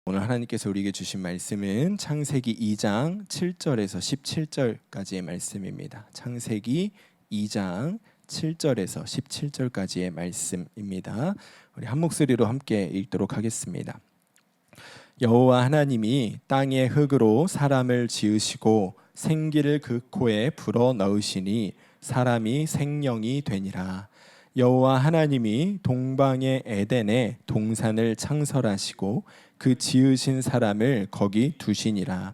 오늘 하나님께서 우리에게 주신 말씀은 창세기 2장 7절에서 17절까지의 말씀입니다. 창세기 2장 7절에서 17절까지의 말씀입니다. 우리 한 목소리로 함께 읽도록 하겠습니다. 여호와 하나님이 땅의 흙으로 사람을 지으시고 생기를 그 코에 불어 넣으시니 사람이 생명이 되니라. 여호와 하나님이 동방의 에덴에 동산을 창설하시고 그 지으신 사람을 거기 두시니라.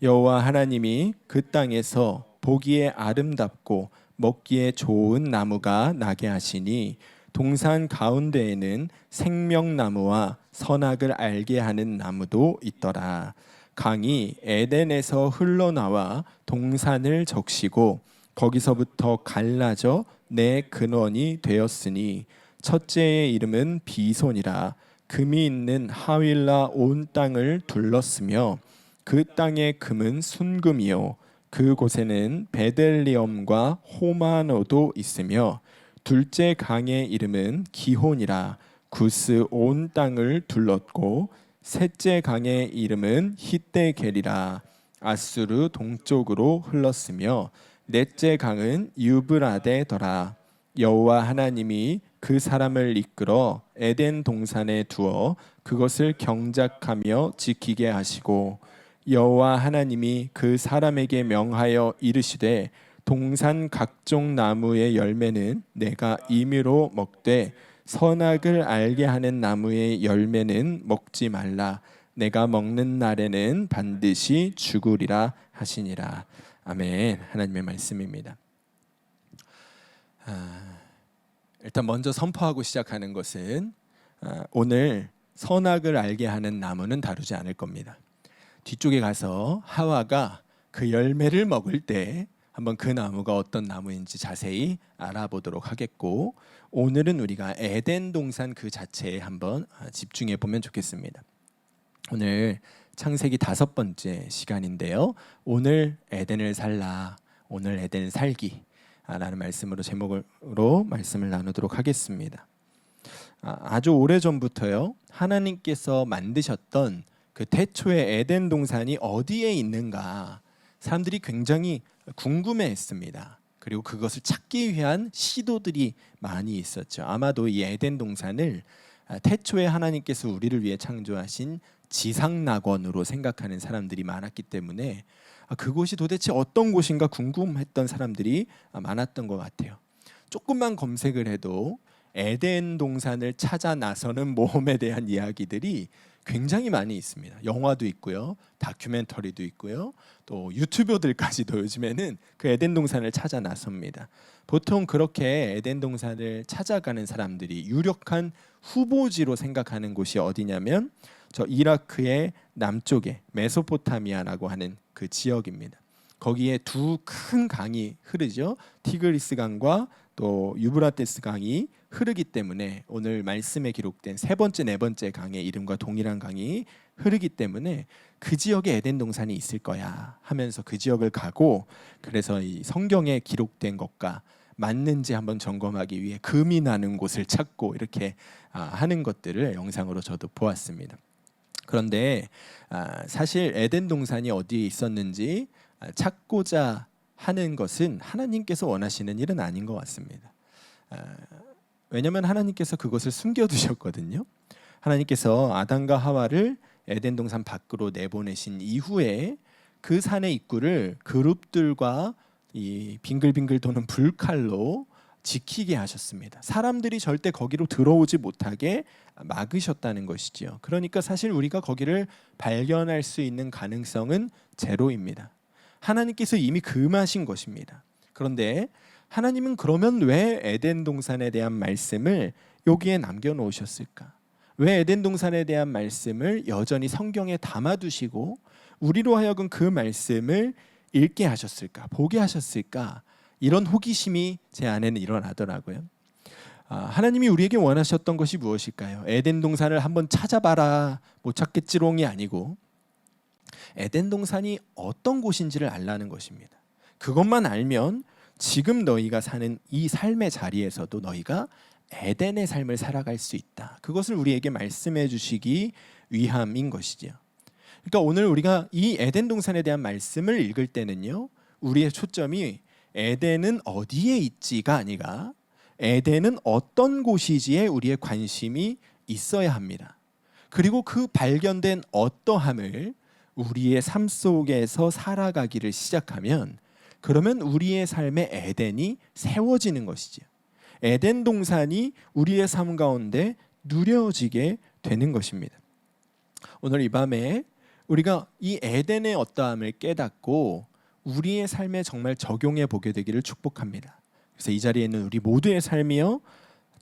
여호와 하나님이 그 땅에서 보기에 아름답고 먹기에 좋은 나무가 나게 하시니 동산 가운데에는 생명나무와 선악을 알게 하는 나무도 있더라. 강이 에덴에서 흘러나와 동산을 적시고 거기서부터 갈라져 내 근원이 되었으니 첫째의 이름은 비손이라. 금이 있는 하윌라 온 땅을 둘렀으며 그 땅의 금은 순금이요 그곳에는 베델리엄과 호마노도 있으며 둘째 강의 이름은 기혼이라. 구스 온 땅을 둘렀고 셋째 강의 이름은 히데겔이라. 아수르 동쪽으로 흘렀으며 넷째 강은 유브라데더라. 여호와 하나님이 그 사람을 이끌어 에덴 동산에 두어 그것을 경작하며 지키게 하시고 여호와 하나님이 그 사람에게 명하여 이르시되 동산 각종 나무의 열매는 내가 임의로 먹되 선악을 알게 하는 나무의 열매는 먹지 말라. 내가 먹는 날에는 반드시 죽으리라 하시니라. 아멘. 하나님의 말씀입니다. 일단 먼저 선포하고 시작하는 것은 오늘 선악을 알게 하는 나무는 다루지 않을 겁니다. 뒤쪽에 가서 하와가 그 열매를 먹을 때 한번 그 나무가 어떤 나무인지 자세히 알아보도록 하겠고, 오늘은 우리가 에덴 동산 그 자체에 한번 집중해 보면 좋겠습니다. 오늘 창세기 5번째 시간인데요. 오늘 에덴을 살라, 오늘 에덴 살기 라는 말씀으로 제목으로 말씀을 나누도록 하겠습니다. 아주 오래전부터요, 하나님께서 만드셨던 그 태초의 에덴 동산이 어디에 있는가 사람들이 굉장히 궁금해했습니다. 그리고 그것을 찾기 위한 시도들이 많이 있었죠. 아마도 이 에덴 동산을 태초에 하나님께서 우리를 위해 창조하신 지상낙원으로 생각하는 사람들이 많았기 때문에 그곳이 도대체 어떤 곳인가 궁금했던 사람들이 많았던 것 같아요. 조금만 검색을 해도 에덴 동산을 찾아 나서는 모험에 대한 이야기들이 굉장히 많이 있습니다. 영화도 있고요, 다큐멘터리도 있고요, 또 유튜버들까지도 요즘에는 그 에덴 동산을 찾아 나섭니다. 보통 그렇게 에덴 동산을 찾아가는 사람들이 유력한 후보지로 생각하는 곳이 어디냐면 저 이라크의 남쪽에 메소포타미아라고 하는 그 지역입니다. 거기에 두 큰 강이 흐르죠. 티그리스 강과 또 유브라테스 강이 흐르기 때문에 오늘 말씀에 기록된 세 번째, 네 번째 강의 이름과 동일한 강이 흐르기 때문에 그 지역에 에덴 동산이 있을 거야 하면서 그 지역을 가고, 그래서 이 성경에 기록된 것과 맞는지 한번 점검하기 위해 금이 나는 곳을 찾고 이렇게 하는 것들을 영상으로 저도 보았습니다. 그런데 사실 에덴 동산이 어디에 있었는지 찾고자 하는 것은 하나님께서 원하시는 일은 아닌 것 같습니다. 왜냐하면 하나님께서 그것을 숨겨두셨거든요. 하나님께서 아담과 하와를 에덴 동산 밖으로 내보내신 이후에 그 산의 입구를 그룹들과 이 빙글빙글 도는 불칼로 지키게 하셨습니다. 사람들이 절대 거기로 들어오지 못하게 막으셨다는 것이지요. 그러니까 사실 우리가 거기를 발견할 수 있는 가능성은 제로입니다. 하나님께서 이미 금하신 것입니다. 그런데 하나님은 그러면 왜 에덴 동산에 대한 말씀을 여기에 남겨놓으셨을까? 왜 에덴 동산에 대한 말씀을 여전히 성경에 담아두시고 우리로 하여금 그 말씀을 읽게 하셨을까? 보게 하셨을까? 이런 호기심이 제 안에는 일어나더라고요. 하나님이 우리에게 원하셨던 것이 무엇일까요? 에덴 동산을 한번 찾아봐라, 못 찾겠지롱이 아니고 에덴 동산이 어떤 곳인지를 알라는 것입니다. 그것만 알면 지금 너희가 사는 이 삶의 자리에서도 너희가 에덴의 삶을 살아갈 수 있다. 그것을 우리에게 말씀해 주시기 위함인 것이지요. 그러니까 오늘 우리가 이 에덴 동산에 대한 말씀을 읽을 때는요, 우리의 초점이 에덴은 어디에 있지가 아니라 에덴은 어떤 곳이지에 우리의 관심이 있어야 합니다. 그리고 그 발견된 어떠함을 우리의 삶 속에서 살아가기를 시작하면, 그러면 우리의 삶의 에덴이 세워지는 것이지요. 에덴 동산이 우리의 삶 가운데 누려지게 되는 것입니다. 오늘 이 밤에 우리가 이 에덴의 어떠함을 깨닫고 우리의 삶에 정말 적용해 보게 되기를 축복합니다. 그래서 이 자리에 있는 우리 모두의 삶이요,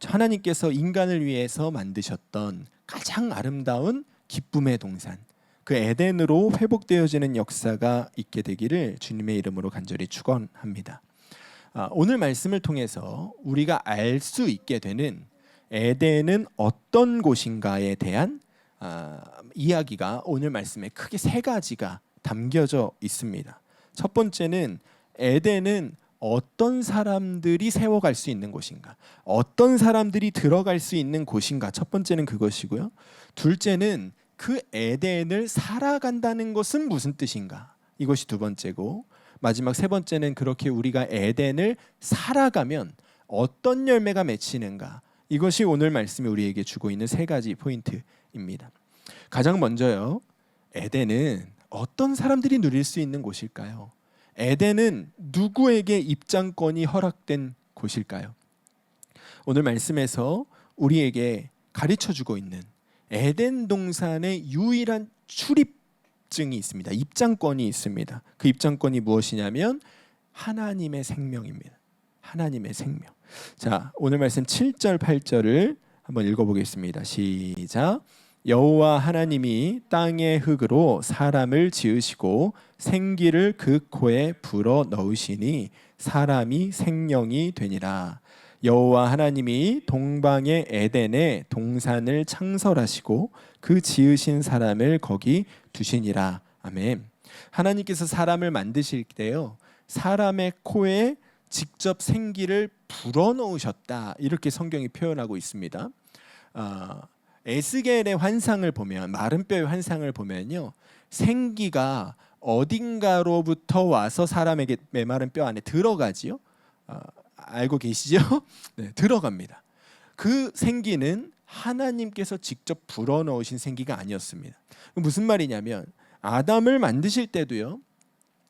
하나님께서 인간을 위해서 만드셨던 가장 아름다운 기쁨의 동산, 그 에덴으로 회복되어지는 역사가 있게 되기를 주님의 이름으로 간절히 축원합니다. 오늘 말씀을 통해서 우리가 알 수 있게 되는 에덴은 어떤 곳인가에 대한 이야기가 오늘 말씀에 크게 세 가지가 담겨져 있습니다. 첫 번째는 에덴은 어떤 사람들이 세워갈 수 있는 곳인가, 어떤 사람들이 들어갈 수 있는 곳인가, 첫 번째는 그것이고요. 둘째는 그 에덴을 살아간다는 것은 무슨 뜻인가, 이것이 두 번째고, 마지막 세 번째는 그렇게 우리가 에덴을 살아가면 어떤 열매가 맺히는가, 이것이 오늘 말씀이 우리에게 주고 있는 세 가지 포인트입니다. 가장 먼저요, 에덴은 어떤 사람들이 누릴 수 있는 곳일까요? 에덴은 누구에게 입장권이 허락된 곳일까요? 오늘 말씀에서 우리에게 가르쳐주고 있는 에덴 동산의 유일한 출입증이 있습니다. 입장권이 있습니다. 그 입장권이 무엇이냐면 하나님의 생명입니다. 하나님의 생명. 자, 오늘 말씀 7절 8절을 한번 읽어보겠습니다. 시작. 여호와 하나님이 땅의 흙으로 사람을 지으시고 생기를 그 코에 불어 넣으시니 사람이 생명이 되니라. 여호와 하나님이 동방의 에덴에 동산을 창설하시고 그 지으신 사람을 거기 두시니라. 아멘. 하나님께서 사람을 만드실 때요, 사람의 코에 직접 생기를 불어 넣으셨다, 이렇게 성경이 표현하고 있습니다. 에스겔의 환상을 보면, 마른 뼈의 환상을 보면요, 생기가 어딘가로부터 와서 사람에게 메마른 뼈 안에 들어가지요. 알고 계시죠? 네, 들어갑니다. 그 생기는 하나님께서 직접 불어넣으신 생기가 아니었습니다. 무슨 말이냐면 아담을 만드실 때도요,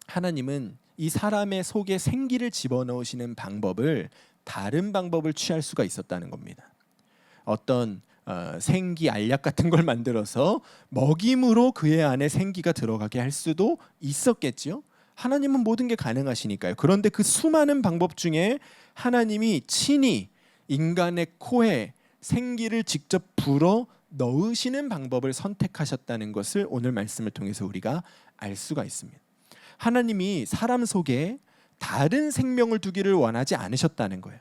하나님은 이 사람의 속에 생기를 집어넣으시는 방법을, 다른 방법을 취할 수가 있었다는 겁니다. 어떤 생기 알약 같은 걸 만들어서 먹임으로 그의 안에 생기가 들어가게 할 수도 있었겠지요. 하나님은 모든 게 가능하시니까요. 그런데 그 수많은 방법 중에 하나님이 친히 인간의 코에 생기를 직접 불어 넣으시는 방법을 선택하셨다는 것을 오늘 말씀을 통해서 우리가 알 수가 있습니다. 하나님이 사람 속에 다른 생명을 두기를 원하지 않으셨다는 거예요.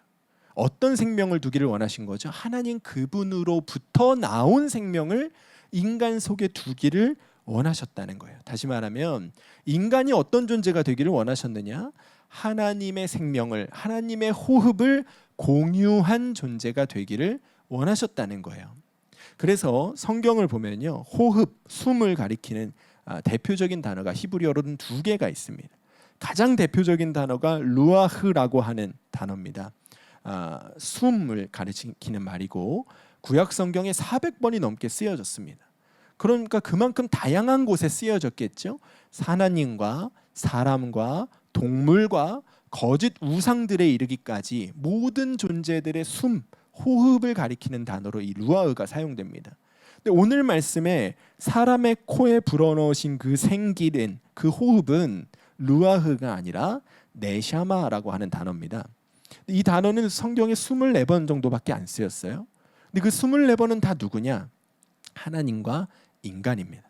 어떤 생명을 두기를 원하신 거죠? 하나님 그분으로부터 나온 생명을 인간 속에 두기를 원하셨다는 거예요. 다시 말하면 인간이 어떤 존재가 되기를 원하셨느냐? 하나님의 생명을, 하나님의 호흡을 공유한 존재가 되기를 원하셨다는 거예요. 그래서 성경을 보면요, 호흡, 숨을 가리키는 대표적인 단어가 히브리어로는 두 개가 있습니다. 가장 대표적인 단어가 루아흐라고 하는 단어입니다. 숨을 가리키는 말이고 구약 성경에 400번이 넘게 쓰여졌습니다. 그러니까 그만큼 다양한 곳에 쓰여졌겠죠. 하나님과 사람과 동물과 거짓 우상들에 이르기까지 모든 존재들의 숨, 호흡을 가리키는 단어로 이 루아흐가 사용됩니다. 근데 오늘 말씀에 사람의 코에 불어넣으신 그 생기는, 그 호흡은 루아흐가 아니라 네샤마라고 하는 단어입니다. 이 단어는 성경에 24번 정도밖에 안 쓰였어요. 근데 그 24번은 다 누구냐? 하나님과 인간입니다.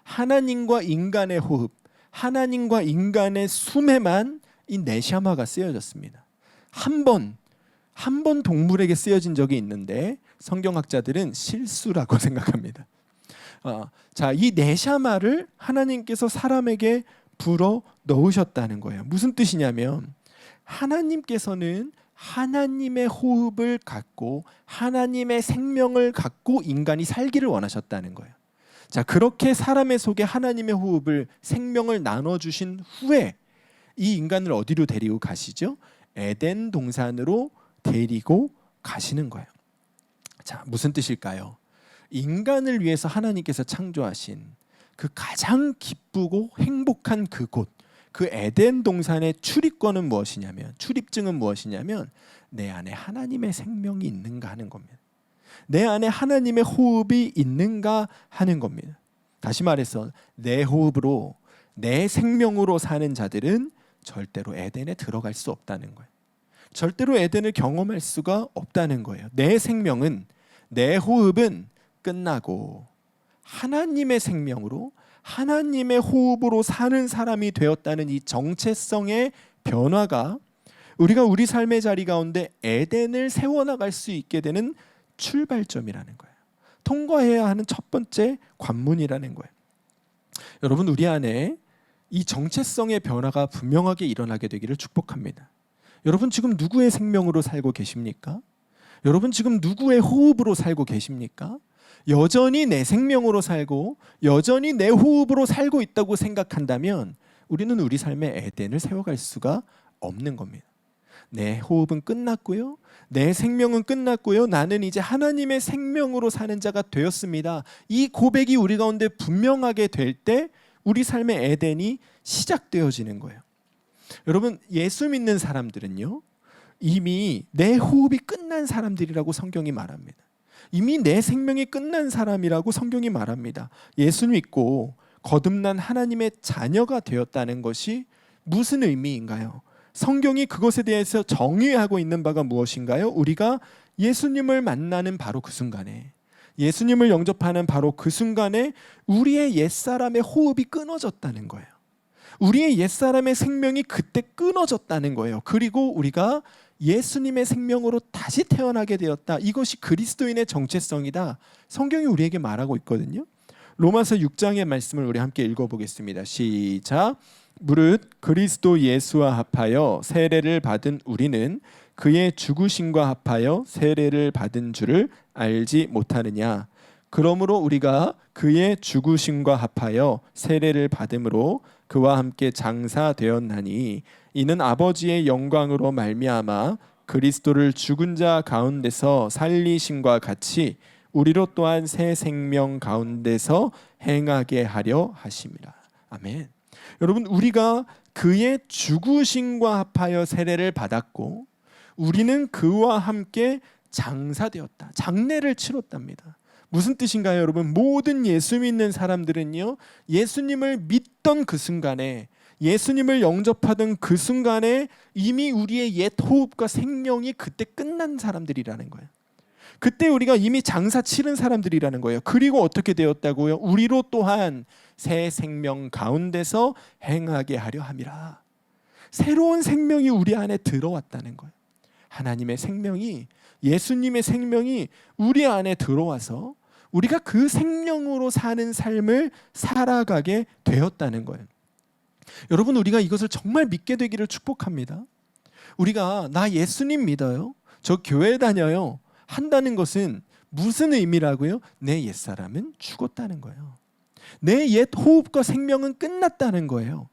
하나님과 인간의 호흡, 하나님과 인간의 숨에만 이 네샤마가 쓰여졌습니다. 한 번 동물에게 쓰여진 적이 있는데 성경학자들은 실수라고 생각합니다. 자, 이 네샤마를 하나님께서 사람에게 불어 넣으셨다는 거예요. 무슨 뜻이냐면 하나님께서는 하나님의 호흡을 갖고 하나님의 생명을 갖고 인간이 살기를 원하셨다는 거예요. 자, 그렇게 사람의 속에 하나님의 호흡을, 생명을 나눠주신 후에 이 인간을 어디로 데리고 가시죠? 에덴 동산으로 데리고 가시는 거예요. 자, 무슨 뜻일까요? 인간을 위해서 하나님께서 창조하신 그 가장 기쁘고 행복한 그곳, 그 에덴 동산의 출입권은 무엇이냐면, 출입증은 무엇이냐면 내 안에 하나님의 생명이 있는가 하는 겁니다. 내 안에 하나님의 호흡이 있는가 하는 겁니다. 다시 말해서 내 호흡으로, 내 생명으로 사는 자들은 절대로 에덴에 들어갈 수 없다는 거예요. 절대로 에덴을 경험할 수가 없다는 거예요. 내 생명은, 내 호흡은 끝나고 하나님의 생명으로, 하나님의 호흡으로 사는 사람이 되었다는 이 정체성의 변화가 우리가 우리 삶의 자리 가운데 에덴을 세워나갈 수 있게 되는 출발점이라는 거예요. 통과해야 하는 첫 번째 관문이라는 거예요. 여러분, 우리 안에 이 정체성의 변화가 분명하게 일어나게 되기를 축복합니다. 여러분, 지금 누구의 생명으로 살고 계십니까? 여러분, 지금 누구의 호흡으로 살고 계십니까? 여전히 내 생명으로 살고 여전히 내 호흡으로 살고 있다고 생각한다면 우리는 우리 삶의 에덴을 세워갈 수가 없는 겁니다. 내 호흡은 끝났고요, 내 생명은 끝났고요, 나는 이제 하나님의 생명으로 사는 자가 되었습니다. 이 고백이 우리 가운데 분명하게 될 때 우리 삶의 에덴이 시작되어지는 거예요. 여러분, 예수 믿는 사람들은요, 이미 내 호흡이 끝난 사람들이라고 성경이 말합니다. 이미 내 생명이 끝난 사람이라고 성경이 말합니다. 예수 믿고 거듭난 하나님의 자녀가 되었다는 것이 무슨 의미인가요? 성경이 그것에 대해서 정의하고 있는 바가 무엇인가요? 우리가 예수님을 만나는 바로 그 순간에, 예수님을 영접하는 바로 그 순간에 우리의 옛사람의 호흡이 끊어졌다는 거예요. 우리의 옛사람의 생명이 그때 끊어졌다는 거예요. 그리고 우리가 예수님의 생명으로 다시 태어나게 되었다. 이것이 그리스도인의 정체성이다. 성경이 우리에게 말하고 있거든요. 로마서 6장의 말씀을 우리 함께 읽어보겠습니다. 시작. 무릇 그리스도 예수와 합하여 세례를 받은 우리는 그의 죽으심과 합하여 세례를 받은 줄을 알지 못하느냐. 그러므로 우리가 그의 죽으심과 합하여 세례를 받음으로 그와 함께 장사되었나니 이는 아버지의 영광으로 말미암아 그리스도를 죽은 자 가운데서 살리심과 같이 우리로 또한 새 생명 가운데서 행하게 하려 하심이라. 아멘. 여러분, 우리가 그의 죽으심과 합하여 세례를 받았고 우리는 그와 함께 장사되었다. 장례를 치렀답니다. 무슨 뜻인가요, 여러분? 모든 예수 믿는 사람들은요, 예수님을 믿던 그 순간에, 예수님을 영접하던 그 순간에 이미 우리의 옛 호흡과 생명이 그때 끝난 사람들이라는 거예요. 그때 우리가 이미 장사 치른 사람들이라는 거예요. 그리고 어떻게 되었다고요? 우리로 또한 새 생명 가운데서 행하게 하려 함이라. 새로운 생명이 우리 안에 들어왔다는 거예요. 하나님의 생명이, 예수님의 생명이 우리 안에 들어와서 우리가 그 생명으로 사는 삶을 살아가게 되었다는 거예요. 여러분, 우리가 이것을 정말 믿게 되기를 축복합니다. 우리가 나 예수님 믿어요, 저 교회 다녀요 한다는 것은 무슨 의미라고요? 내 옛사람은 죽었다는 거예요. 내 옛 호흡과 생명은 끝났다는 거예요.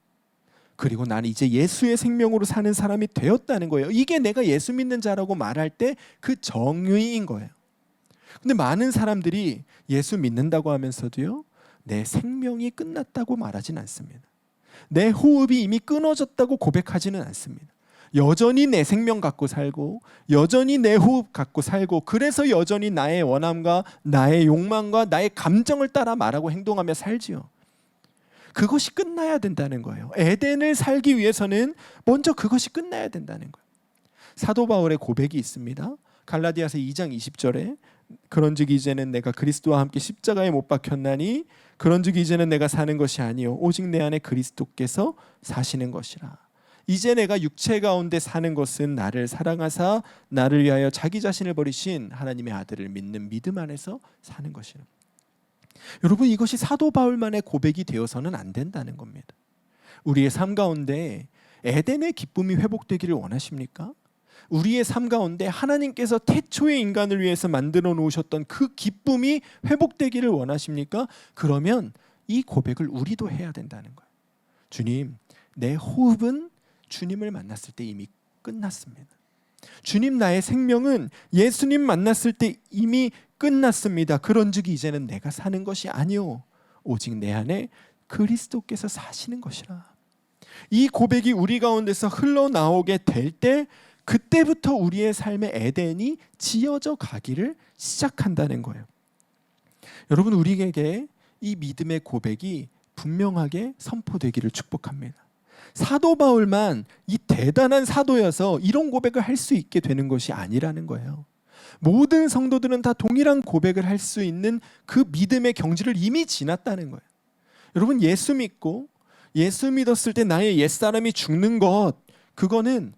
그리고 나는 이제 예수의 생명으로 사는 사람이 되었다는 거예요. 이게 내가 예수 믿는 자라고 말할 때 그 정의인 거예요. 근데 많은 사람들이 예수 믿는다고 하면서도요, 내 생명이 끝났다고 말하진 않습니다. 내 호흡이 이미 끊어졌다고 고백하지는 않습니다. 여전히 내 생명 갖고 살고 여전히 내 호흡 갖고 살고, 그래서 여전히 나의 원함과 나의 욕망과 나의 감정을 따라 말하고 행동하며 살지요. 그것이 끝나야 된다는 거예요. 에덴을 살기 위해서는 먼저 그것이 끝나야 된다는 거예요. 사도 바울의 고백이 있습니다. 갈라디아서 2장 20절에 그런즉 이제는 내가 그리스도와 함께 십자가에 못 박혔나니 그런즉 이제는 내가 사는 것이 아니요 오직 내 안에 그리스도께서 사시는 것이라. 이제 내가 육체 가운데 사는 것은 나를 사랑하사 나를 위하여 자기 자신을 버리신 하나님의 아들을 믿는 믿음 안에서 사는 것이라. 여러분, 이것이 사도 바울만의 고백이 되어서는 안 된다는 겁니다. 우리의 삶 가운데 에덴의 기쁨이 회복되기를 원하십니까? 우리의 삶 가운데 하나님께서 태초의 인간을 위해서 만들어 놓으셨던 그 기쁨이 회복되기를 원하십니까? 그러면 이 고백을 우리도 해야 된다는 거예요. 주님, 내 호흡은 주님을 만났을 때 이미 끝났습니다. 주님, 나의 생명은 예수님 만났을 때 이미 끝났습니다. 그런즉 이제는 내가 사는 것이 아니오 오직 내 안에 그리스도께서 사시는 것이라. 이 고백이 우리 가운데서 흘러나오게 될 때 그때부터 우리의 삶의 에덴이 지어져 가기를 시작한다는 거예요. 여러분, 우리에게 이 믿음의 고백이 분명하게 선포되기를 축복합니다. 사도 바울만 이 대단한 사도여서 이런 고백을 할 수 있게 되는 것이 아니라는 거예요. 모든 성도들은 다 동일한 고백을 할 수 있는 그 믿음의 경지를 이미 지났다는 거예요. 여러분, 예수 믿고 예수 믿었을 때 나의 옛사람이 죽는 것, 그거는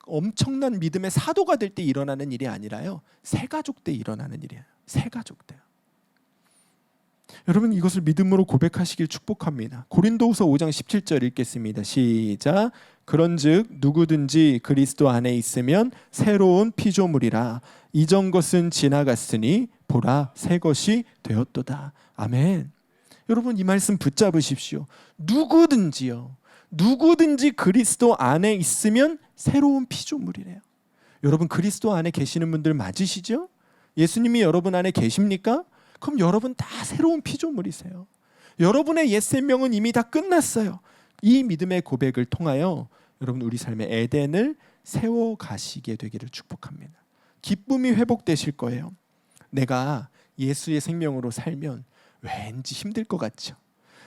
엄청난 믿음의 사도가 될 때 일어나는 일이 아니라요, 새가족 때 일어나는 일이에요. 새가족 때요. 여러분, 이것을 믿음으로 고백하시길 축복합니다. 고린도후서 5장 17절 읽겠습니다. 시작. 그런즉 누구든지 그리스도 안에 있으면 새로운 피조물이라. 이전 것은 지나갔으니 보라 새 것이 되었도다. 아멘. 여러분, 이 말씀 붙잡으십시오. 누구든지요. 누구든지 그리스도 안에 있으면 새로운 피조물이래요. 여러분, 그리스도 안에 계시는 분들 맞으시죠? 예수님이 여러분 안에 계십니까? 그럼 여러분 다 새로운 피조물이세요. 여러분의 옛 생명은 이미 다 끝났어요. 이 믿음의 고백을 통하여 여러분, 우리 삶의 에덴을 세워가시게 되기를 축복합니다. 기쁨이 회복되실 거예요. 내가 예수의 생명으로 살면 왠지 힘들 것 같죠.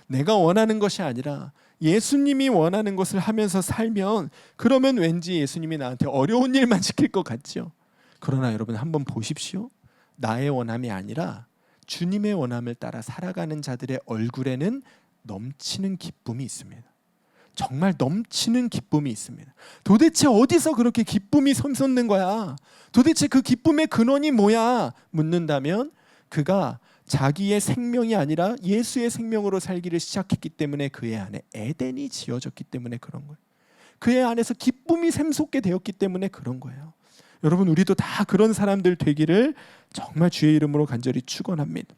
내가 원하는 것이 아니라 예수님이 원하는 것을 하면서 살면, 그러면 왠지 예수님이 나한테 어려운 일만 시킬 것 같죠. 그러나 여러분, 한번 보십시오. 나의 원함이 아니라 주님의 원함을 따라 살아가는 자들의 얼굴에는 넘치는 기쁨이 있습니다. 정말 넘치는 기쁨이 있습니다. 도대체 어디서 그렇게 기쁨이 샘솟는 거야? 도대체 그 기쁨의 근원이 뭐야? 묻는다면 그가 자기의 생명이 아니라 예수의 생명으로 살기를 시작했기 때문에, 그의 안에 에덴이 지어졌기 때문에 그런 거예요. 그의 안에서 기쁨이 샘솟게 되었기 때문에 그런 거예요. 여러분, 우리도 다 그런 사람들 되기를 정말 주의 이름으로 간절히 축원합니다.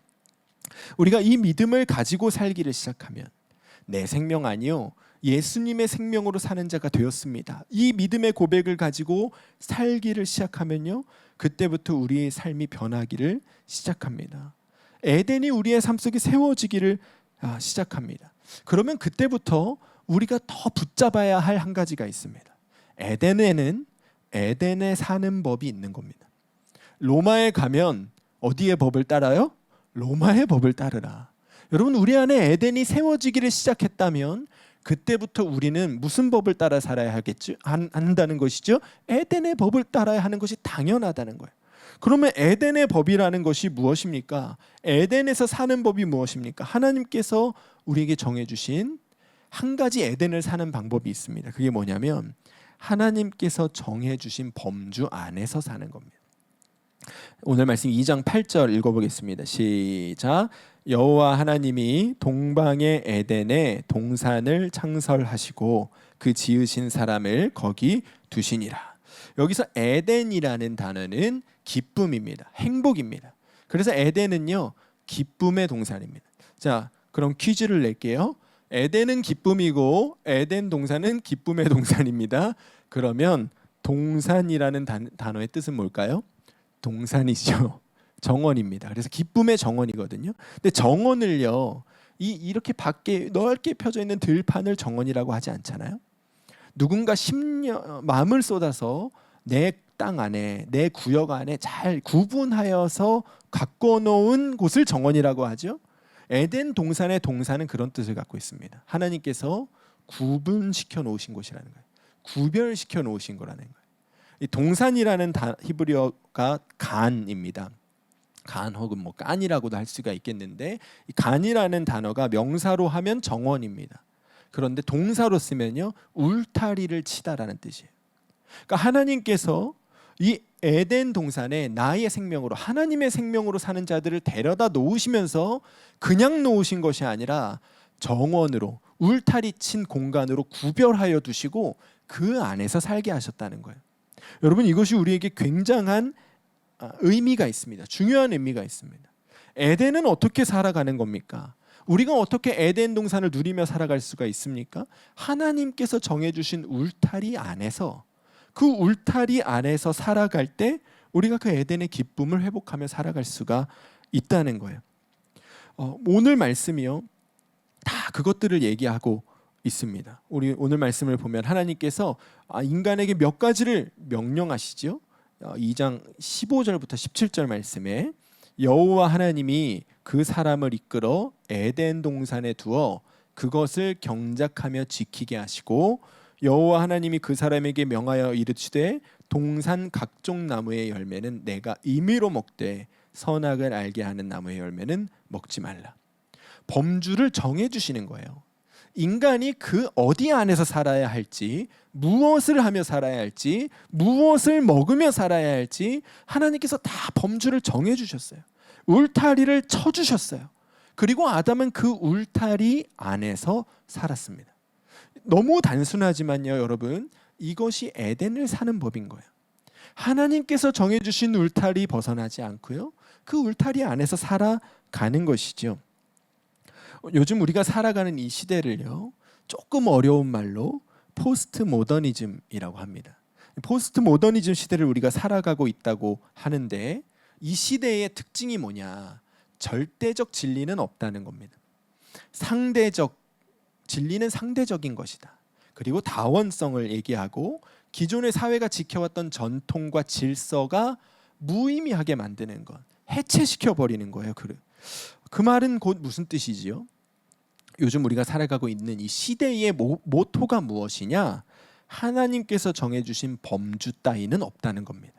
우리가 이 믿음을 가지고 살기를 시작하면 내 생명 아니요, 예수님의 생명으로 사는 자가 되었습니다. 이 믿음의 고백을 가지고 살기를 시작하면요, 그때부터 우리의 삶이 변하기를 시작합니다. 에덴이 우리의 삶 속에 세워지기를 시작합니다. 그러면 그때부터 우리가 더 붙잡아야 할 한 가지가 있습니다. 에덴에는 에덴에 사는 법이 있는 겁니다. 로마에 가면 어디의 법을 따라요? 로마의 법을 따르라. 여러분, 우리 안에 에덴이 세워지기를 시작했다면 그때부터 우리는 무슨 법을 따라 살아야 하겠죠? 한다는 것이죠. 에덴의 법을 따라야 하는 것이 당연하다는 거예요. 그러면 에덴의 법이라는 것이 무엇입니까? 에덴에서 사는 법이 무엇입니까? 하나님께서 우리에게 정해주신 한 가지 에덴을 사는 방법이 있습니다. 그게 뭐냐면 하나님께서 정해주신 범주 안에서 사는 겁니다. 오늘 말씀 2장 8절 읽어보겠습니다. 시작. 여호와 하나님이 동방의 에덴에 동산을 창설하시고 그 지으신 사람을 거기 두시니라. 여기서 에덴이라는 단어는 기쁨입니다. 행복입니다. 그래서 에덴은요, 기쁨의 동산입니다. 자, 그럼 퀴즈를 낼게요. 에덴은 기쁨이고 에덴 동산은 기쁨의 동산입니다. 그러면 동산이라는 단어의 뜻은 뭘까요? 동산이죠. 정원입니다. 그래서 기쁨의 정원이거든요. 근데 정원을요, 이렇게 밖에 넓게 펴져 있는 들판을 정원이라고 하지 않잖아요. 누군가 마음을 쏟아서 내 땅 안에, 내 구역 안에 잘 구분하여서 갖고 놓은 곳을 정원이라고 하죠. 에덴 동산의 동산은 그런 뜻을 갖고 있습니다. 하나님께서 구분시켜 놓으신 곳이라는 거예요. 구별시켜 놓으신 거라는 거예요. 이 동산이라는 히브리어가 간입니다. 간 혹은 뭐 깐이라고도 할 수가 있겠는데, 이 간이라는 단어가 명사로 하면 정원입니다. 그런데 동사로 쓰면요, 울타리를 치다라는 뜻이에요. 그러니까 하나님께서 이 에덴 동산에 나의 생명으로, 하나님의 생명으로 사는 자들을 데려다 놓으시면서 그냥 놓으신 것이 아니라 정원으로, 울타리 친 공간으로 구별하여 두시고 그 안에서 살게 하셨다는 거예요. 여러분, 이것이 우리에게 굉장한 의미가 있습니다. 중요한 의미가 있습니다. 에덴은 어떻게 살아가는 겁니까? 우리가 어떻게 에덴 동산을 누리며 살아갈 수가 있습니까? 하나님께서 정해주신 울타리 안에서, 그 울타리 안에서 살아갈 때 우리가 그 에덴의 기쁨을 회복하며 살아갈 수가 있다는 거예요. 오늘 말씀이요, 다 그것들을 얘기하고 있습니다. 우리 오늘 말씀을 보면 하나님께서 인간에게 몇 가지를 명령하시죠. 2장 15절부터 17절 말씀에 여호와 하나님이 그 사람을 이끌어 에덴 동산에 두어 그것을 경작하며 지키게 하시고, 여호와 하나님이 그 사람에게 명하여 이르시되 동산 각종 나무의 열매는 내가 임의로 먹되 선악을 알게 하는 나무의 열매는 먹지 말라. 범주를 정해 주시는 거예요. 인간이 그 어디 안에서 살아야 할지, 무엇을 하며 살아야 할지, 무엇을 먹으며 살아야 할지 하나님께서 다 범주를 정해 주셨어요. 울타리를 쳐 주셨어요. 그리고 아담은 그 울타리 안에서 살았습니다. 너무 단순하지만요, 여러분, 이것이 에덴을 사는 법인 거예요. 하나님께서 정해 주신 울타리 벗어나지 않고요, 그 울타리 안에서 살아가는 것이죠. 요즘 우리가 살아가는 이 시대를요, 조금 어려운 말로 포스트 모더니즘이라고 합니다. 포스트 모더니즘 시대를 우리가 살아가고 있다고 하는데, 이 시대의 특징이 뭐냐? 절대적 진리는 없다는 겁니다. 상대적 진리는 상대적인 것이다. 그리고 다원성을 얘기하고 기존의 사회가 지켜왔던 전통과 질서가 무의미하게 만드는 것, 해체시켜 버리는 거예요. 그 말은 곧 무슨 뜻이지요? 요즘 우리가 살아가고 있는 이 시대의 모토가 무엇이냐? 하나님께서 정해주신 범주 따위는 없다는 겁니다.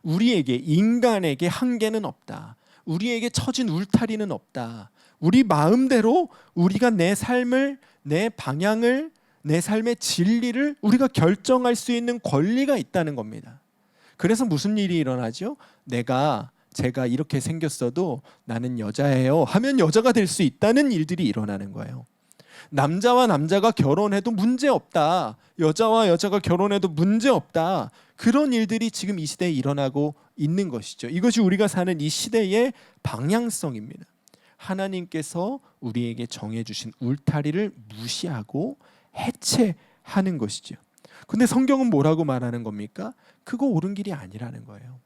우리에게, 인간에게 한계는 없다. 우리에게 쳐진 울타리는 없다. 우리 마음대로 우리가 내 삶을, 내 방향을, 내 삶의 진리를 우리가 결정할 수 있는 권리가 있다는 겁니다. 그래서 무슨 일이 일어나죠? 제가 이렇게 생겼어도 나는 여자예요 하면 여자가 될 수 있다는 일들이 일어나는 거예요. 남자와 남자가 결혼해도 문제없다. 여자와 여자가 결혼해도 문제없다. 그런 일들이 지금 이 시대에 일어나고 있는 것이죠. 이것이 우리가 사는 이 시대의 방향성입니다. 하나님께서 우리에게 정해주신 울타리를 무시하고 해체하는 것이죠. 근데 성경은 뭐라고 말하는 겁니까? 그거 옳은 길이 아니라는 거예요.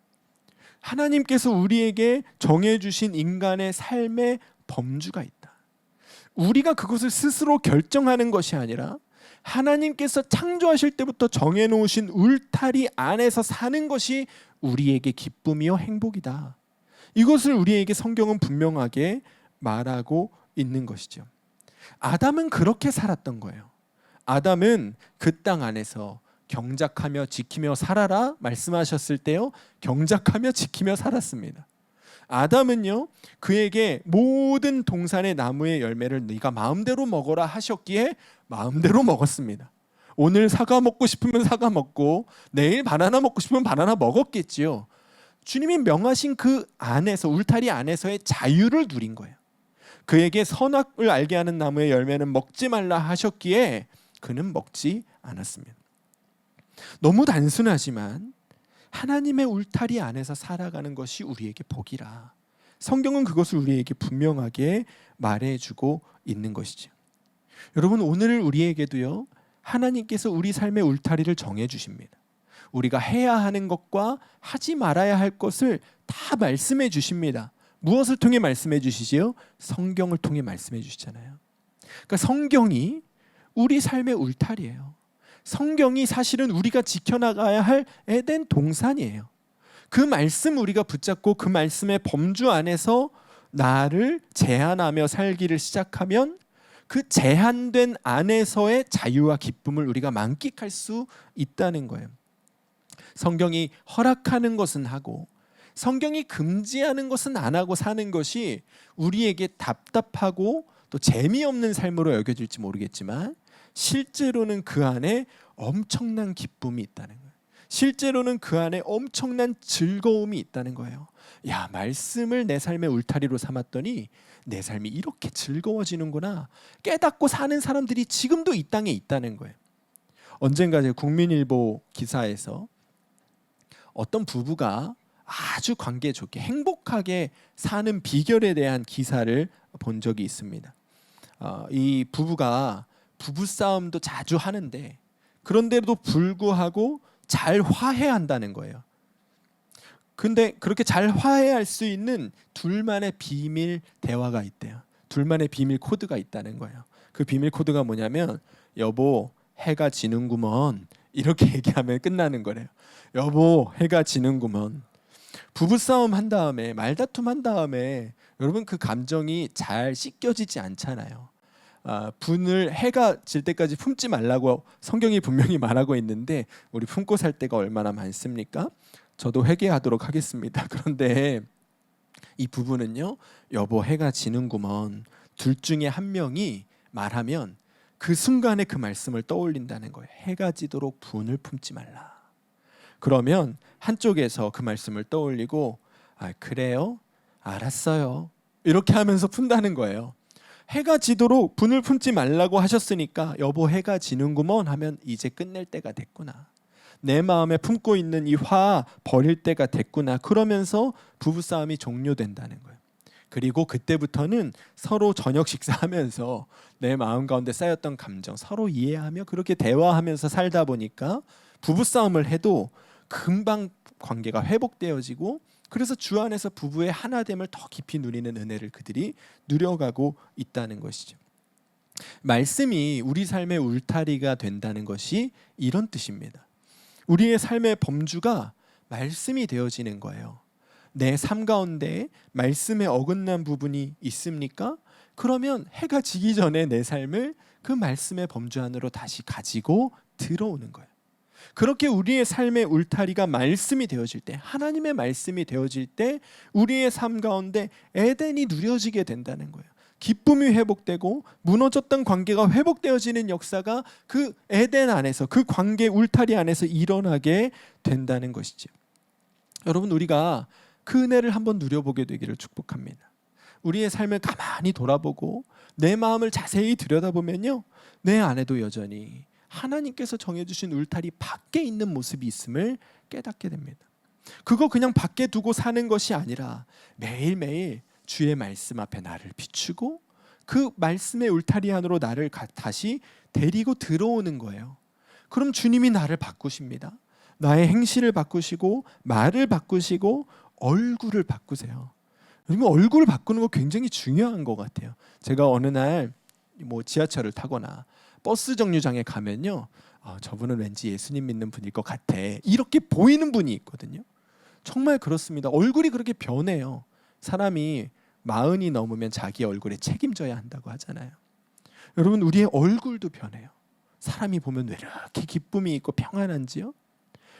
하나님께서 우리에게 정해주신 인간의 삶의 범주가 있다. 우리가 그것을 스스로 결정하는 것이 아니라 하나님께서 창조하실 때부터 정해놓으신 울타리 안에서 사는 것이 우리에게 기쁨이요 행복이다. 이것을 우리에게 성경은 분명하게 말하고 있는 것이죠. 아담은 그렇게 살았던 거예요. 아담은 그 땅 안에서 경작하며 지키며 살아라 말씀하셨을 때요, 경작하며 지키며 살았습니다. 아담은요, 그에게 모든 동산의 나무의 열매를 네가 마음대로 먹어라 하셨기에 마음대로 먹었습니다. 오늘 사과 먹고 싶으면 사과 먹고 내일 바나나 먹고 싶으면 바나나 먹었겠지요. 주님이 명하신 그 안에서, 울타리 안에서의 자유를 누린 거예요. 그에게 선악을 알게 하는 나무의 열매는 먹지 말라 하셨기에 그는 먹지 않았습니다. 너무 단순하지만 하나님의 울타리 안에서 살아가는 것이 우리에게 복이라. 성경은 그것을 우리에게 분명하게 말해주고 있는 것이죠. 여러분, 오늘 우리에게도요, 하나님께서 우리 삶의 울타리를 정해주십니다. 우리가 해야 하는 것과 하지 말아야 할 것을 다 말씀해 주십니다. 무엇을 통해 말씀해 주시지요? 성경을 통해 말씀해 주시잖아요. 그러니까 성경이 우리 삶의 울타리예요. 성경이 사실은 우리가 지켜나가야 할 에덴 동산이에요. 그 말씀 우리가 붙잡고 그 말씀의 범주 안에서 나를 제한하며 살기를 시작하면 그 제한된 안에서의 자유와 기쁨을 우리가 만끽할 수 있다는 거예요. 성경이 허락하는 것은 하고 성경이 금지하는 것은 안 하고 사는 것이 우리에게 답답하고 또 재미없는 삶으로 여겨질지 모르겠지만 실제로는 그 안에 엄청난 기쁨이 있다는 거예요. 실제로는 그 안에 엄청난 즐거움이 있다는 거예요. 야, 말씀을 내 삶의 울타리로 삼았더니 내 삶이 이렇게 즐거워지는구나 깨닫고 사는 사람들이 지금도 이 땅에 있다는 거예요. 언젠가 제 국민일보 기사에서 어떤 부부가 아주 관계 좋게 행복하게 사는 비결에 대한 기사를 본 적이 있습니다. 이 부부가 부부싸움도 자주 하는데 그런데도 불구하고 잘 화해한다는 거예요. 근데 그렇게 잘 화해할 수 있는 둘만의 비밀 대화가 있대요. 둘만의 비밀 코드가 있다는 거예요. 그 비밀 코드가 뭐냐면 여보 해가 지는구먼 이렇게 얘기하면 끝나는 거래요. 여보 해가 지는구먼. 부부싸움 한 다음에 말다툼 한 다음에 여러분 그 감정이 잘 씻겨지지 않잖아요. 분을 해가 질 때까지 품지 말라고 성경이 분명히 말하고 있는데 우리 품고 살 때가 얼마나 많습니까? 저도 회개하도록 하겠습니다. 그런데 이 부부는요, 여보 해가 지는구먼 둘 중에 한 명이 말하면 그 순간에 그 말씀을 떠올린다는 거예요. 해가 지도록 분을 품지 말라. 그러면 한쪽에서 그 말씀을 떠올리고 그래요? 알았어요. 이렇게 하면서 푼다는 거예요. 해가 지도록 분을 품지 말라고 하셨으니까 여보 해가 지는구먼 하면 이제 끝낼 때가 됐구나. 내 마음에 품고 있는 이 화 버릴 때가 됐구나. 그러면서 부부싸움이 종료된다는 거예요. 그리고 그때부터는 서로 저녁 식사하면서 내 마음 가운데 쌓였던 감정 서로 이해하며 그렇게 대화하면서 살다 보니까 부부싸움을 해도 금방 관계가 회복되어지고 그래서 주 안에서 부부의 하나됨을 더 깊이 누리는 은혜를 그들이 누려가고 있다는 것이죠. 말씀이 우리 삶의 울타리가 된다는 것이 이런 뜻입니다. 우리의 삶의 범주가 말씀이 되어지는 거예요. 내 삶 가운데 말씀에 어긋난 부분이 있습니까? 그러면 해가 지기 전에 내 삶을 그 말씀의 범주 안으로 다시 가지고 들어오는 거예요. 그렇게 우리의 삶의 울타리가 말씀이 되어질 때, 하나님의 말씀이 되어질 때 우리의 삶 가운데 에덴이 누려지게 된다는 거예요. 기쁨이 회복되고 무너졌던 관계가 회복되어지는 역사가 그 에덴 안에서, 그 관계 울타리 안에서 일어나게 된다는 것이죠. 여러분, 우리가 그 은혜를 한번 누려보게 되기를 축복합니다. 우리의 삶을 가만히 돌아보고 내 마음을 자세히 들여다보면요, 내 안에도 여전히 하나님께서 정해주신 울타리 밖에 있는 모습이 있음을 깨닫게 됩니다. 그거 그냥 밖에 두고 사는 것이 아니라 매일매일 주의 말씀 앞에 나를 비추고 그 말씀의 울타리 안으로 나를 다시 데리고 들어오는 거예요. 그럼 주님이 나를 바꾸십니다. 나의 행실을 바꾸시고 말을 바꾸시고 얼굴을 바꾸세요. 그리고 얼굴을 바꾸는 거 굉장히 중요한 것 같아요. 제가 어느 날 지하철을 타거나 버스 정류장에 가면요, 저분은 왠지 예수님 믿는 분일 것 같아, 이렇게 보이는 분이 있거든요. 정말 그렇습니다. 얼굴이 그렇게 변해요. 사람이 40이 넘으면 자기 얼굴에 책임져야 한다고 하잖아요. 여러분, 우리의 얼굴도 변해요. 사람이 보면 왜 이렇게 기쁨이 있고 평안한지요?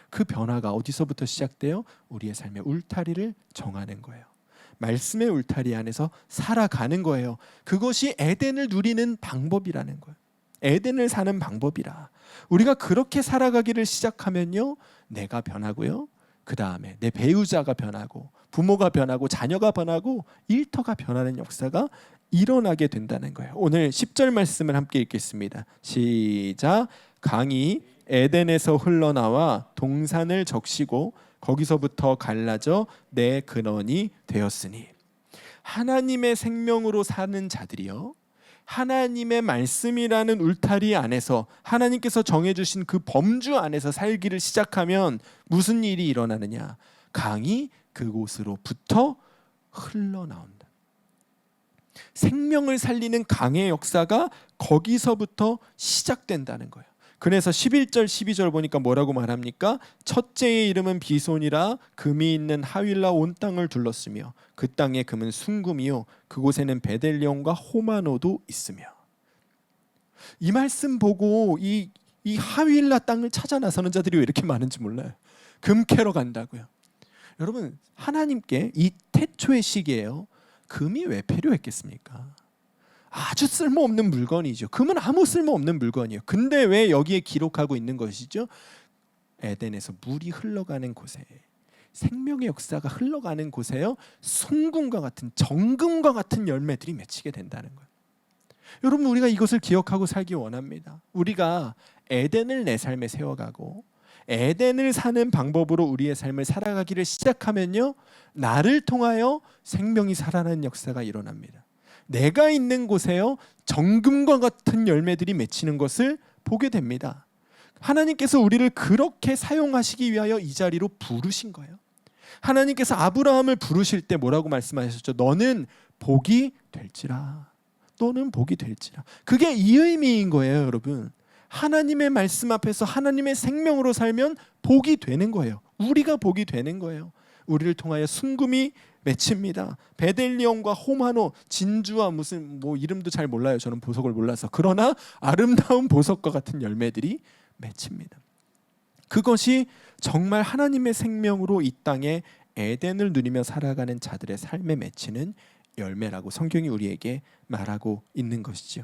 그 변화가 어디서부터 시작돼요? 우리의 삶의 울타리를 정하는 거예요. 말씀의 울타리 안에서 살아가는 거예요. 그것이 에덴을 누리는 방법이라는 거예요. 에덴을 사는 방법이라. 우리가 그렇게 살아가기를 시작하면요, 내가 변하고요, 그 다음에 내 배우자가 변하고 부모가 변하고 자녀가 변하고 일터가 변하는 역사가 일어나게 된다는 거예요. 오늘 10절 말씀을 함께 읽겠습니다. 시작. 강이 에덴에서 흘러나와 동산을 적시고 거기서부터 갈라져 내 근원이 되었으니. 하나님의 생명으로 사는 자들이요, 하나님의 말씀이라는 울타리 안에서 하나님께서 정해주신 그 범주 안에서 살기를 시작하면 무슨 일이 일어나느냐? 강이 그곳으로부터 흘러나온다. 생명을 살리는 강의 역사가 거기서부터 시작된다는 거예요. 그래서 11절 12절 보니까 뭐라고 말합니까? 첫째의 이름은 비손이라 금이 있는 하윌라 온 땅을 둘렀으며 그 땅의 금은 순금이요 그곳에는 베델리온과 호마노도 있으며. 이 말씀 보고 이 하윌라 땅을 찾아 나서는 자들이 왜 이렇게 많은지 몰라요. 금 캐러 간다고요. 여러분, 하나님께 이 태초의 시기에요, 금이 왜 필요했겠습니까? 아주 쓸모없는 물건이죠. 금은 아무 쓸모없는 물건이에요. 근데 왜 여기에 기록하고 있는 것이죠? 에덴에서 물이 흘러가는 곳에, 생명의 역사가 흘러가는 곳에요, 순금과 같은, 정금과 같은 열매들이 맺히게 된다는 거예요. 여러분, 우리가 이것을 기억하고 살기 원합니다. 우리가 에덴을 내 삶에 세워가고 에덴을 사는 방법으로 우리의 삶을 살아가기를 시작하면요, 나를 통하여 생명이 살아나는 역사가 일어납니다. 내가 있는 곳에요, 정금과 같은 열매들이 맺히는 것을 보게 됩니다. 하나님께서 우리를 그렇게 사용하시기 위하여 이 자리로 부르신 거예요. 하나님께서 아브라함을 부르실 때 뭐라고 말씀하셨죠? 너는 복이 될지라. 너는 복이 될지라. 그게 이 의미인 거예요, 여러분. 하나님의 말씀 앞에서 하나님의 생명으로 살면 복이 되는 거예요. 우리가 복이 되는 거예요. 우리를 통하여 순금이 맺힙니다. 베델리엄과 호마노, 진주와 무슨 이름도 잘 몰라요. 저는 보석을 몰라서. 그러나 아름다운 보석과 같은 열매들이 맺힙니다. 그것이 정말 하나님의 생명으로 이 땅에 에덴을 누리며 살아가는 자들의 삶에 맺히는 열매라고 성경이 우리에게 말하고 있는 것이죠.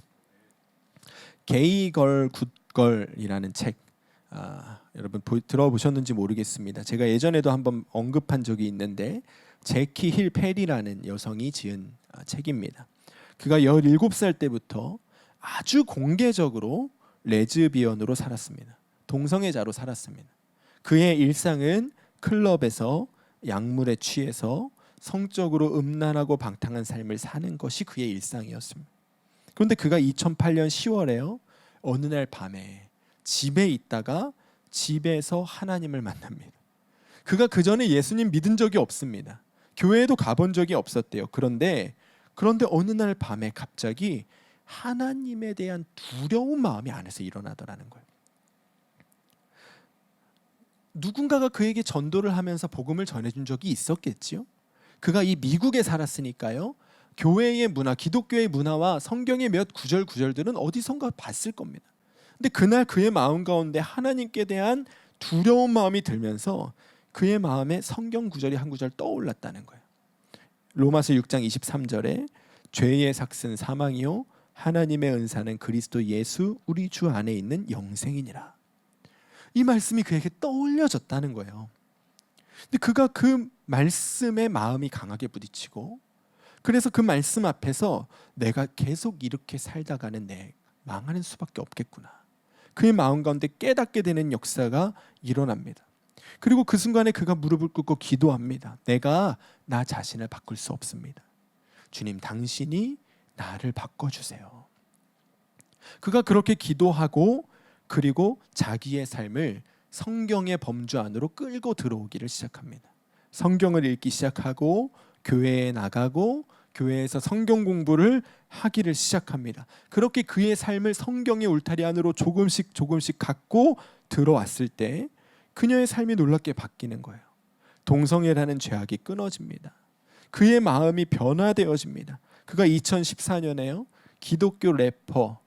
게이걸 굿걸이라는 책, 여러분 들어보셨는지 모르겠습니다. 제가 예전에도 한번 언급한 적이 있는데 제키 힐 페리라는 여성이 지은 책입니다. 그가 17살 때부터 아주 공개적으로 레즈비언으로 살았습니다. 동성애자로 살았습니다. 그의 일상은 클럽에서 약물에 취해서 성적으로 음란하고 방탕한 삶을 사는 것이 그의 일상이었습니다. 그런데 그가 2008년 10월에요, 어느 날 밤에 집에 있다가 집에서 하나님을 만납니다. 그가 그 전에 예수님 믿은 적이 없습니다. 교회에도 가본 적이 없었대요. 그런데 어느 날 밤에 갑자기 하나님에 대한 두려운 마음이 안에서 일어나더라는 거예요. 누군가가 그에게 전도를 하면서 복음을 전해준 적이 있었겠지요. 그가 이 미국에 살았으니까요, 교회의 문화, 기독교의 문화와 성경의 몇 구절들은 어디선가 봤을 겁니다. 근데 그날 그의 마음 가운데 하나님께 대한 두려운 마음이 들면서 그의 마음에 성경 구절이 한 구절 떠올랐다는 거예요. 로마서 6장 23절에 죄의 삭은 사망이요 하나님의 은사는 그리스도 예수 우리 주 안에 있는 영생이니라. 이 말씀이 그에게 떠올려졌다는 거예요. 근데 그가 그 말씀에 마음이 강하게 부딪히고, 그래서 그 말씀 앞에서 내가 계속 이렇게 살다가는 내 망하는 수밖에 없겠구나. 그의 마음 가운데 깨닫게 되는 역사가 일어납니다. 그리고 그 순간에 그가 무릎을 꿇고 기도합니다. 내가 나 자신을 바꿀 수 없습니다. 주님, 당신이 나를 바꿔주세요. 그가 그렇게 기도하고 그리고 자기의 삶을 성경의 범주 안으로 끌고 들어오기를 시작합니다. 성경을 읽기 시작하고 교회에 나가고 교회에서 성경 공부를 하기를 시작합니다. 그렇게 그의 삶을 성경의 울타리 안으로 조금씩 갖고 들어왔을 때 그녀의 삶이 놀랍게 바뀌는 거예요. 동성애라는 죄악이 끊어집니다. 그의 마음이 변화되어집니다. 그가 2014년에요, 기독교 래퍼와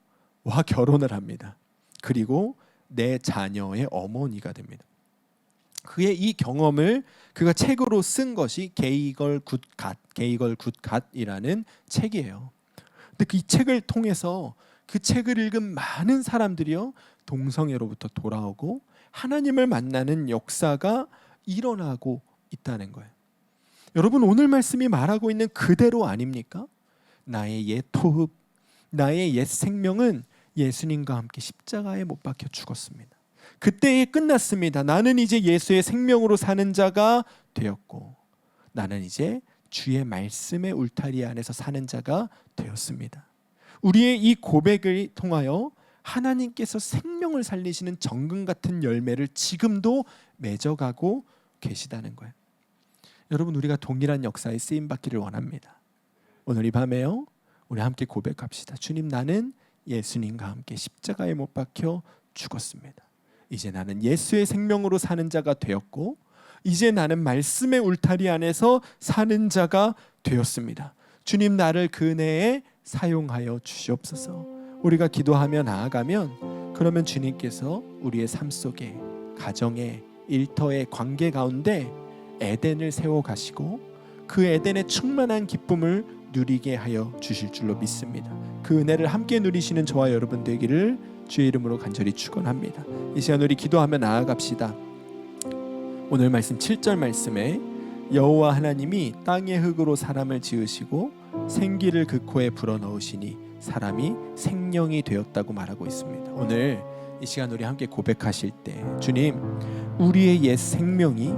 결혼을 합니다. 그리고 내 자녀의 어머니가 됩니다. 그의 이 경험을 그가 책으로 쓴 것이 게이걸 굿갓이라는 책이에요. 근데 그 이 책을 통해서 그 책을 읽은 많은 사람들이요, 동성애로부터 돌아오고 하나님을 만나는 역사가 일어나고 있다는 거예요. 여러분, 오늘 말씀이 말하고 있는 그대로 아닙니까? 나의 옛 토흡, 나의 옛 생명은 예수님과 함께 십자가에 못 박혀 죽었습니다. 그때에 끝났습니다. 나는 이제 예수의 생명으로 사는 자가 되었고, 나는 이제 주의 말씀의 울타리 안에서 사는 자가 되었습니다. 우리의 이 고백을 통하여 하나님께서 생명을 살리시는 정금 같은 열매를 지금도 맺어가고 계시다는 거예요. 여러분, 우리가 동일한 역사에 쓰임받기를 원합니다. 오늘 이 밤에요, 우리 함께 고백합시다. 주님, 나는 예수님과 함께 십자가에 못 박혀 죽었습니다. 이제 나는 예수의 생명으로 사는 자가 되었고, 이제 나는 말씀의 울타리 안에서 사는 자가 되었습니다. 주님, 나를 그 은혜에 사용하여 주시옵소서. 우리가 기도하며 나아가면 그러면 주님께서 우리의 삶 속에, 가정에, 일터의 관계 가운데 에덴을 세워 가시고 그 에덴의 충만한 기쁨을 누리게 하여 주실 줄로 믿습니다. 그 은혜를 함께 누리시는 저와 여러분 되기를 주의 이름으로 간절히 축원합니다. 이 시간 우리 기도하며 나아갑시다. 오늘 말씀 7절 말씀에 여호와 하나님이 땅의 흙으로 사람을 지으시고 생기를 그 코에 불어넣으시니 사람이 생명이 되었다고 말하고 있습니다. 오늘 이 시간 우리 함께 고백하실 때, 주님, 우리의 옛 생명이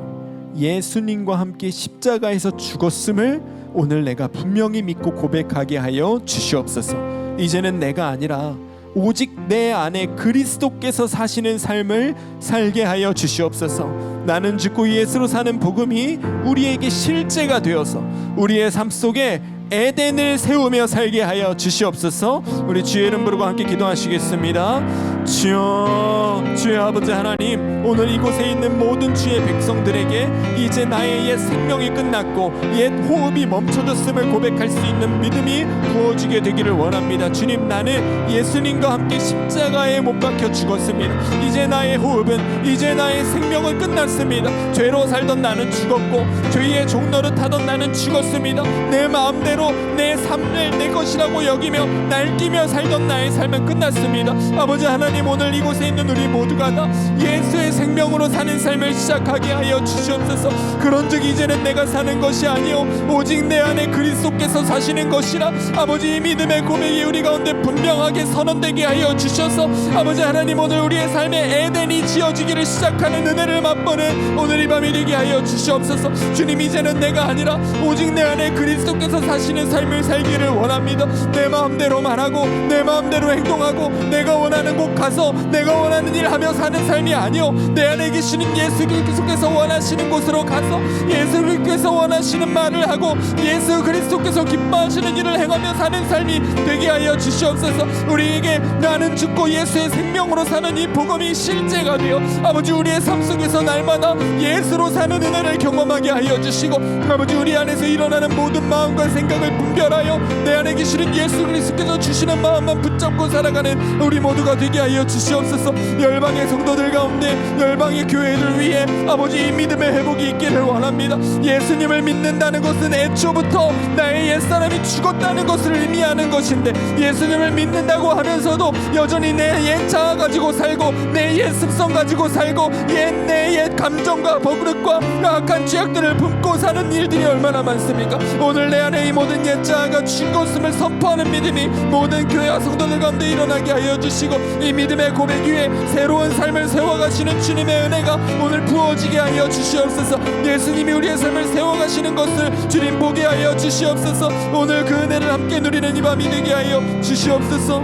예수님과 함께 십자가에서 죽었음을 오늘 내가 분명히 믿고 고백하게 하여 주시옵소서. 이제는 내가 아니라 오직 내 안에 그리스도께서 사시는 삶을 살게 하여 주시옵소서. 나는 죽고 예수로 사는 복음이 우리에게 실제가 되어서 우리의 삶 속에 에덴을 세우며 살게 하여 주시옵소서. 우리 주의 이름 부르고 함께 기도하시겠습니다. 주여, 주의 아버지 하나님, 오늘 이곳에 있는 모든 주의 백성들에게 이제 나의 옛 생명이 끝났고 옛 호흡이 멈춰졌음을 고백할 수 있는 믿음이 부어지게 되기를 원합니다. 주님, 나는 예수님과 함께 십자가에 못 박혀 죽었습니다. 이제 나의 호흡은, 이제 나의 생명은 끝났습니다. 죄로 살던 나는 죽었고 죄의 종노릇 하던 나는 죽었습니다. 내 마음대로 내 삶을 내 것이라고 여기며 날뛰며 살던 나의 삶은 끝났습니다. 아버지 하나님, 오늘 이곳에 있는 우리 모두가 다 예수의 생명으로 사는 삶을 시작하게 하여 주시옵소서. 그런즉 이제는 내가 사는 것이 아니요 오직 내 안에 그리스도께서 사시는 것이라. 아버지, 이 믿음의 고백이 우리 가운데 분명하게 선언되게 하여 주셔서 아버지 하나님, 오늘 우리의 삶에 에덴이 지어지기를 시작하는 은혜를 맛보는 오늘 이 밤이 되게 하여 주시옵소서. 주님, 이제는 내가 아니라 오직 내 안에 그리스도께서 사시는 삶을 살기를 원합니다. 내 마음대로 말하고 내 마음대로 행동하고 내가 원하는 곳 가서 내가 원하는 일 하며 사는 삶이 아니요 내 안에 계시는 예수 그리스도께서 원하시는 곳으로 가서 예수 그리스도께서 원하시는 말을 하고 예수 그리스도께서 기뻐하시는 일을 행하며 사는 삶이 되게 하여 주시옵소서. 우리에게 나는 죽고 예수의 생명으로 사는 이 복음이 실제가 되어 아버지 우리의 삶 속에서 날마다 예수로 사는 은혜를 경험하게 하여 주시고 아버지, 우리 안에서 일어나는 모든 마음과 생각을 분별하여 내 안에 계시는 예수 그리스도께서 주시는 마음만 붙잡고 살아가는 우리 모두가 되게 하여 주시옵소서. 열방의 성도들 가운데 열방의 교회를 위해 아버지 이 믿음의 회복이 있기를 원합니다. 예수님을 믿는다는 것은 애초부터 나의 옛사람이 죽었다는 것을 의미하는 것인데 예수님을 믿는다고 하면서도 여전히 내 옛 자아 가지고 살고 내 옛 습성 가지고 살고 내 옛 감정과 버릇과 악한 죄악들을 품고 사는 일들이 얼마나 많습니까? 오늘 내 안에 이 모든 옛 자아가 죽었음을 선포하는 믿음이 모든 교회와 성도들 가운데 일어나게 하여 주시고 이 믿음의 고백 위에 새로운 삶을 세워가시는 주님의 은혜가 오늘 부어지게 하여 주시옵소서. 예수님이 우리의 삶을 세워가시는 것을 주님 보게 하여 주시옵소서. 오늘 그 은혜를 함께 누리는 이 밤이 되게 하여 주시옵소서.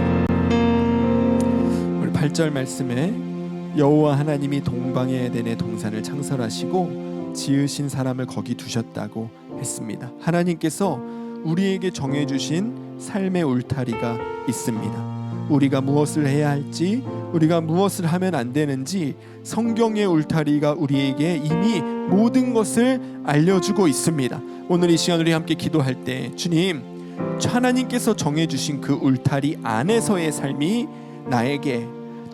우리 8절 말씀에 여호와 하나님이 동방의 에덴의 동산을 창설하시고 지으신 사람을 거기 두셨다고 했습니다. 하나님께서 우리에게 정해주신 삶의 울타리가 있습니다. 우리가 무엇을 해야 할지, 우리가 무엇을 하면 안 되는지 성경의 울타리가 우리에게 이미 모든 것을 알려주고 있습니다. 오늘 이 시간 우리 함께 기도할 때 주님, 하나님께서 정해주신 그 울타리 안에서의 삶이 나에게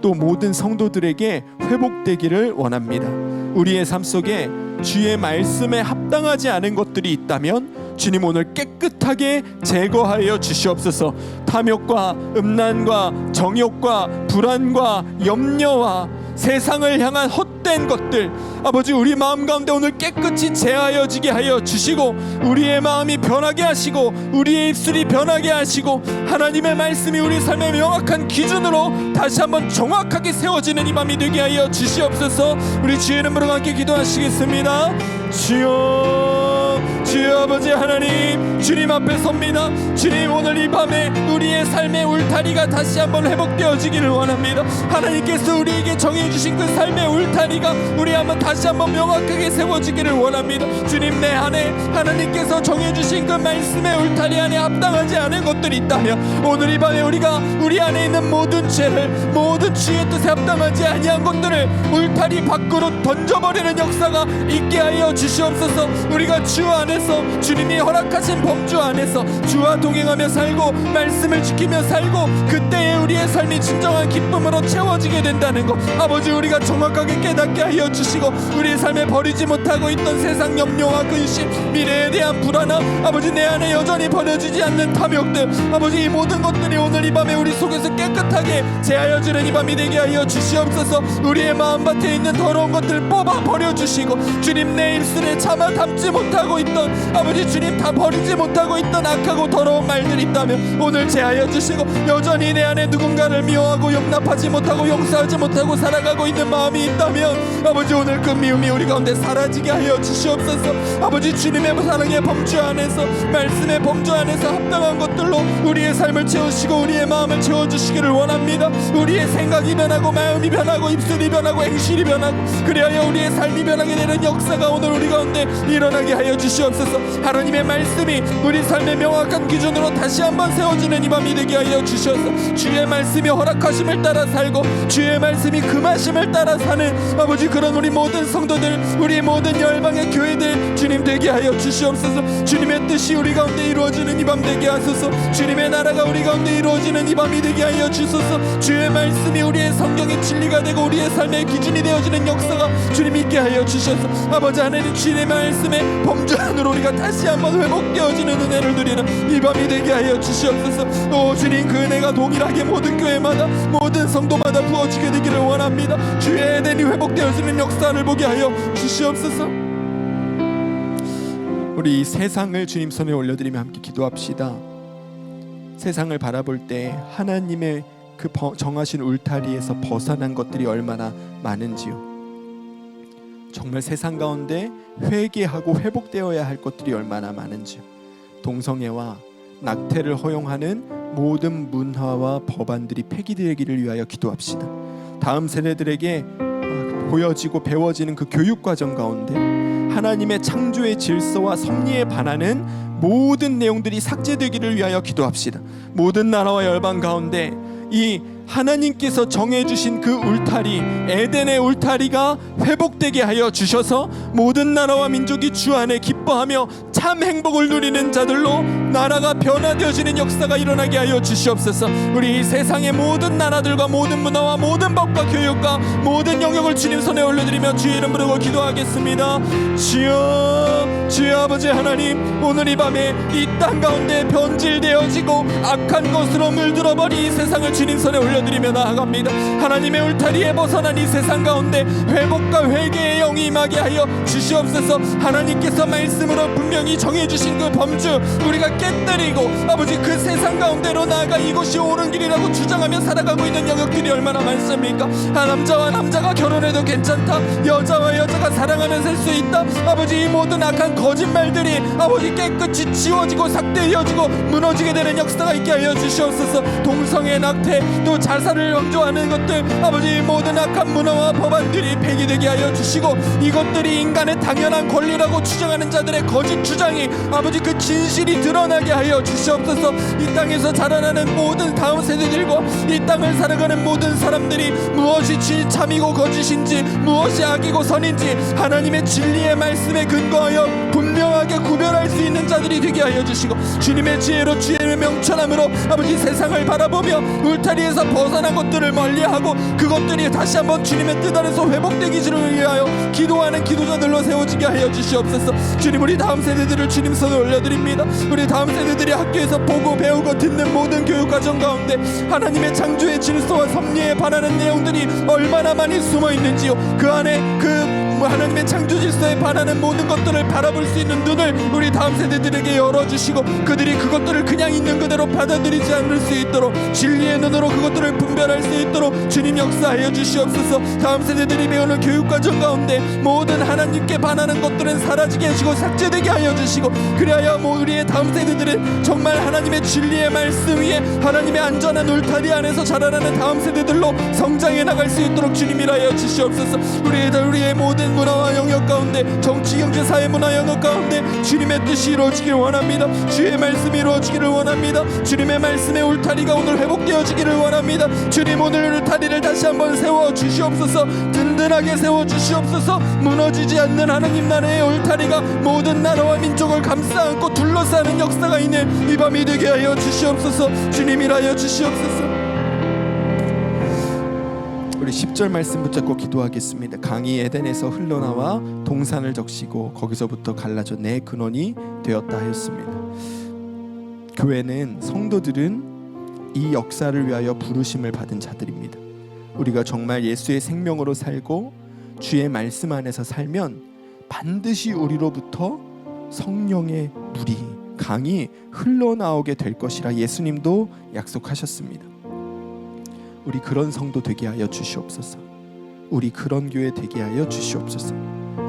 또 모든 성도들에게 회복되기를 원합니다. 우리의 삶 속에 주의 말씀에 합당하지 않은 것들이 있다면 주님 오늘 깨끗하게 제거하여 주시옵소서. 탐욕과 음란과 정욕과 불안과 염려와 세상을 향한 헛된 것들 아버지 우리 마음 가운데 오늘 깨끗이 제하여지게 하여 주시고 우리의 마음이 변하게 하시고 우리의 입술이 변하게 하시고 하나님의 말씀이 우리 삶의 명확한 기준으로 다시 한번 정확하게 세워지는 이 밤이 되게 하여 주시옵소서. 우리 주의 이름으로 함께 기도하시겠습니다. 주여 아버지 하나님, 주님 앞에 섭니다. 주님, 오늘 이 밤에 우리의 삶의 울타리가 다시 한번 회복되어지기를 원합니다. 하나님께서 우리에게 정해주신 그 삶의 울타리가 우리 한번 다시 한번 명확하게 세워지기를 원합니다. 주님, 내 안에 하나님께서 정해주신 그 말씀의 울타리 안에 합당하지 않은 것들이 있다면 오늘 이 밤에 우리가 우리 안에 있는 모든 죄를, 모든 주의 뜻에 합당하지 아니한 것들을 울타리 밖으로 던져버리는 역사가 있게 하여 주시옵소서. 우리가 주 안에서 주님이 허락하신 범주 안에서 주와 동행하며 살고 말씀을 지키며 살고 그때에 우리의 삶이 진정한 기쁨으로 채워지게 된다는 것 아버지 우리가 정확하게 깨닫게 하여 주시고 우리의 삶에 버리지 못하고 있던 세상 염려와 근심, 미래에 대한 불안함, 아버지 내 안에 여전히 버려지지 않는 탐욕들 아버지 이 모든 것들이 오늘 이 밤에 우리 속에서 깨끗하게 제하여지는 이 밤이 되게 하여 주시옵소서. 우리의 마음밭에 있는 더러운 것들 뽑아 버려주시고 주님, 내 입술에 참아 담지 못하고 있던 아버지 주님 다 버리지 못하고 있던 악하고 더러운 말들이 있다면 오늘 제하여 주시고 여전히 내 안에 누군가를 나를 미워하고 용납하지 못하고 용서하지 못하고 살아가고 있는 마음이 있다면 아버지 오늘 그 미움이 우리 가운데 사라지게 하여 주시옵소서. 아버지 주님의 사랑의 범주 안에서 말씀의 범주 안에서 합당한 것들로 우리의 삶을 채우시고 우리의 마음을 채워주시기를 원합니다. 우리의 생각이 변하고 마음이 변하고 입술이 변하고 행실이 변하고 그리하여 우리의 삶이 변하게 되는 역사가 오늘 우리 가운데 일어나게 하여 주시옵소서. 하나님의 말씀이 우리 삶의 명확한 기준으로 다시 한번 세워지는 이 밤이 되게 하여 주셔서 주의 말씀이 허락하심을 따라 살고 주의 말씀이 금하심을 따라 사는 아버지 그런 우리 모든 성도들 우리 모든 열방의 교회들 주님 되게 하여 주시옵소서. 주님의 뜻이 우리 가운데 이루어지는 이 밤 되게 하소서. 주님의 나라가 우리 가운데 이루어지는 이 밤이 되게 하여 주소서. 주의 말씀이 우리의 성경의 진리가 되고 우리의 삶의 기준이 되어지는 역사가 주님 있게 하여 주셔서 아버지 하나님 주님의 말씀의 범주 안으로 우리가 다시 한번 회복되어지는 은혜를 누리는 이 밤이 되게 하여 주시옵소서. 오 주님 그 은혜가 동일하게 모든 교회마다 모든 성도마다 부어지게 되기를 원합니다. 주의 에덴이 회복되어지는 역사를 보게 하여 주시옵소서. 우리 이 세상을 주님 손에 올려드리며 함께 기도합시다. 세상을 바라볼 때 하나님의 그 정하신 울타리에서 벗어난 것들이 얼마나 많은지요. 정말 세상 가운데 회개하고 회복되어야 할 것들이 얼마나 많은지요. 동성애와 낙태를 허용하는 모든 문화와 법안들이 폐기되기를 위하여 기도합시다. 다음 세대들에게 보여지고 배워지는 그 교육과정 가운데 하나님의 창조의 질서와 섭리에 반하는 모든 내용들이 삭제되기를 위하여 기도합시다. 모든 나라와 열방 가운데 이 하나님께서 정해주신 그 울타리 에덴의 울타리가 회복되게 하여 주셔서 모든 나라와 민족이 주 안에 기뻐하며 참 행복을 누리는 자들로 나라가 변화되어지는 역사가 일어나게 하여 주시옵소서. 우리 이 세상의 모든 나라들과 모든 문화와 모든 법과 교육과 모든 영역을 주님 손에 올려드리며 주의 이름 부르고 기도하겠습니다. 주여 주여 아버지 하나님 오늘 이 밤에 이 땅 가운데 변질되어지고 악한 것으로 물들어버린 이 세상을 주님 손에 올려드리며 나아갑니다. 하나님의 울타리에 벗어난 이 세상 가운데 회복과 회개의 영이 임하게 하여 주시옵소서. 하나님께서 말씀으로 분명히 정해주신 그 범주 우리가 깨뜨리고 아버지 그 세상 가운데로 나아가 이것이 옳은 길이라고 주장하며 살아가고 있는 영역들이 얼마나 많습니까? 남자와 남자가 결혼해도 괜찮다, 여자와 여자가 사랑하며 살 수 있다, 아버지 이 모든 악한 거짓말들이 아버지 깨끗이 지워지고 삭제되어지고 무너지게 되는 역사가 있게 하여 주시옵소서. 동성애 낙태 또 자살을 강조하는 것들 아버지 모든 악한 문화와 법안들이 폐기되게 하여 주시고 이것들이 인간의 당연한 권리라고 주장하는 자들의 거짓 주장이 아버지 그 진실이 드러나게 하여 주시옵소서. 이 땅에서 자라나는 모든 다음 세대들과 이 땅을 살아가는 모든 사람들이 무엇이 참이고 거짓인지 무엇이 악이고 선인지 하나님의 진리의 말씀에 근거하여 분명하게 구별할 수 있는 자들이 되게 하여 주시고 주님의 지혜로 주의 명철함으로 아버지 세상을 바라보며 울타리에서 벗어난 것들을 멀리하고 그것들이 다시 한번 주님의 뜻 안에서 회복되기를 위하여 기도하는 기도자들로 세워지게 하여 주시옵소서. 주님 우리 다음 세대들을 주님 손에 올려드립니다. 우리 다음 세대들이 학교에서 보고 배우고 듣는 모든 교육과정 가운데 하나님의 창조의 질서와 섭리에 반하는 내용들이 얼마나 많이 숨어있는지요. 그 안에 그 하나님의 창조 질서에 반하는 모든 것들을 바라볼 수 있는 눈을 우리 다음 세대들에게 열어주시고 그들이 그것들을 그냥 있는 그대로 받아들이지 않을 수 있도록 진리의 눈으로 그것들을 분별할 수 있도록 주님 역사하여 주시옵소서. 다음 세대들이 배우는 교육과정 가운데 모든 하나님께 반하는 것들은 사라지게 하시고 삭제되게 하여 주시고 그리하여 우리의 다음 세대들은 정말 하나님의 진리의 말씀 위에 하나님의 안전한 울타리 안에서 자라나는 다음 세대들로 성장해 나갈 수 있도록 주님이라여 주시옵소서. 우리의 모든 문화와 영역 가운데 정치 경제 사회 문화 영역 가운데 주님의 뜻이 이루어지기를 원합니다. 주의 말씀이 이루어지기를 원합니다. 주님의 말씀의 울타리가 오늘 회복되어지기를 원합니다. 주님 오늘 울타리를 다시 한번 세워 주시옵소서. 든든하게 세워 주시옵소서. 무너지지 않는 하나님 나라의 울타리가 모든 나라와 민족을 감싸 안고 둘러싸는 역사가 있는 이 밤이 되게 하여 주시옵소서. 주님이라여 주시옵소서. 우리 10절 말씀 붙잡고 기도하겠습니다. 강이 에덴에서 흘러나와 동산을 적시고 거기서부터 갈라져 내 근원이 되었다 하였습니다. 교회는 성도들은 이 역사를 위하여 부르심을 받은 자들입니다. 우리가 정말 예수의 생명으로 살고 주의 말씀 안에서 살면 반드시 우리로부터 성령의 물이 강이 흘러나오게 될 것이라 예수님도 약속하셨습니다. 우리 그런 성도 되게 하여 주시옵소서. 우리 그런 교회 되게 하여 주시옵소서.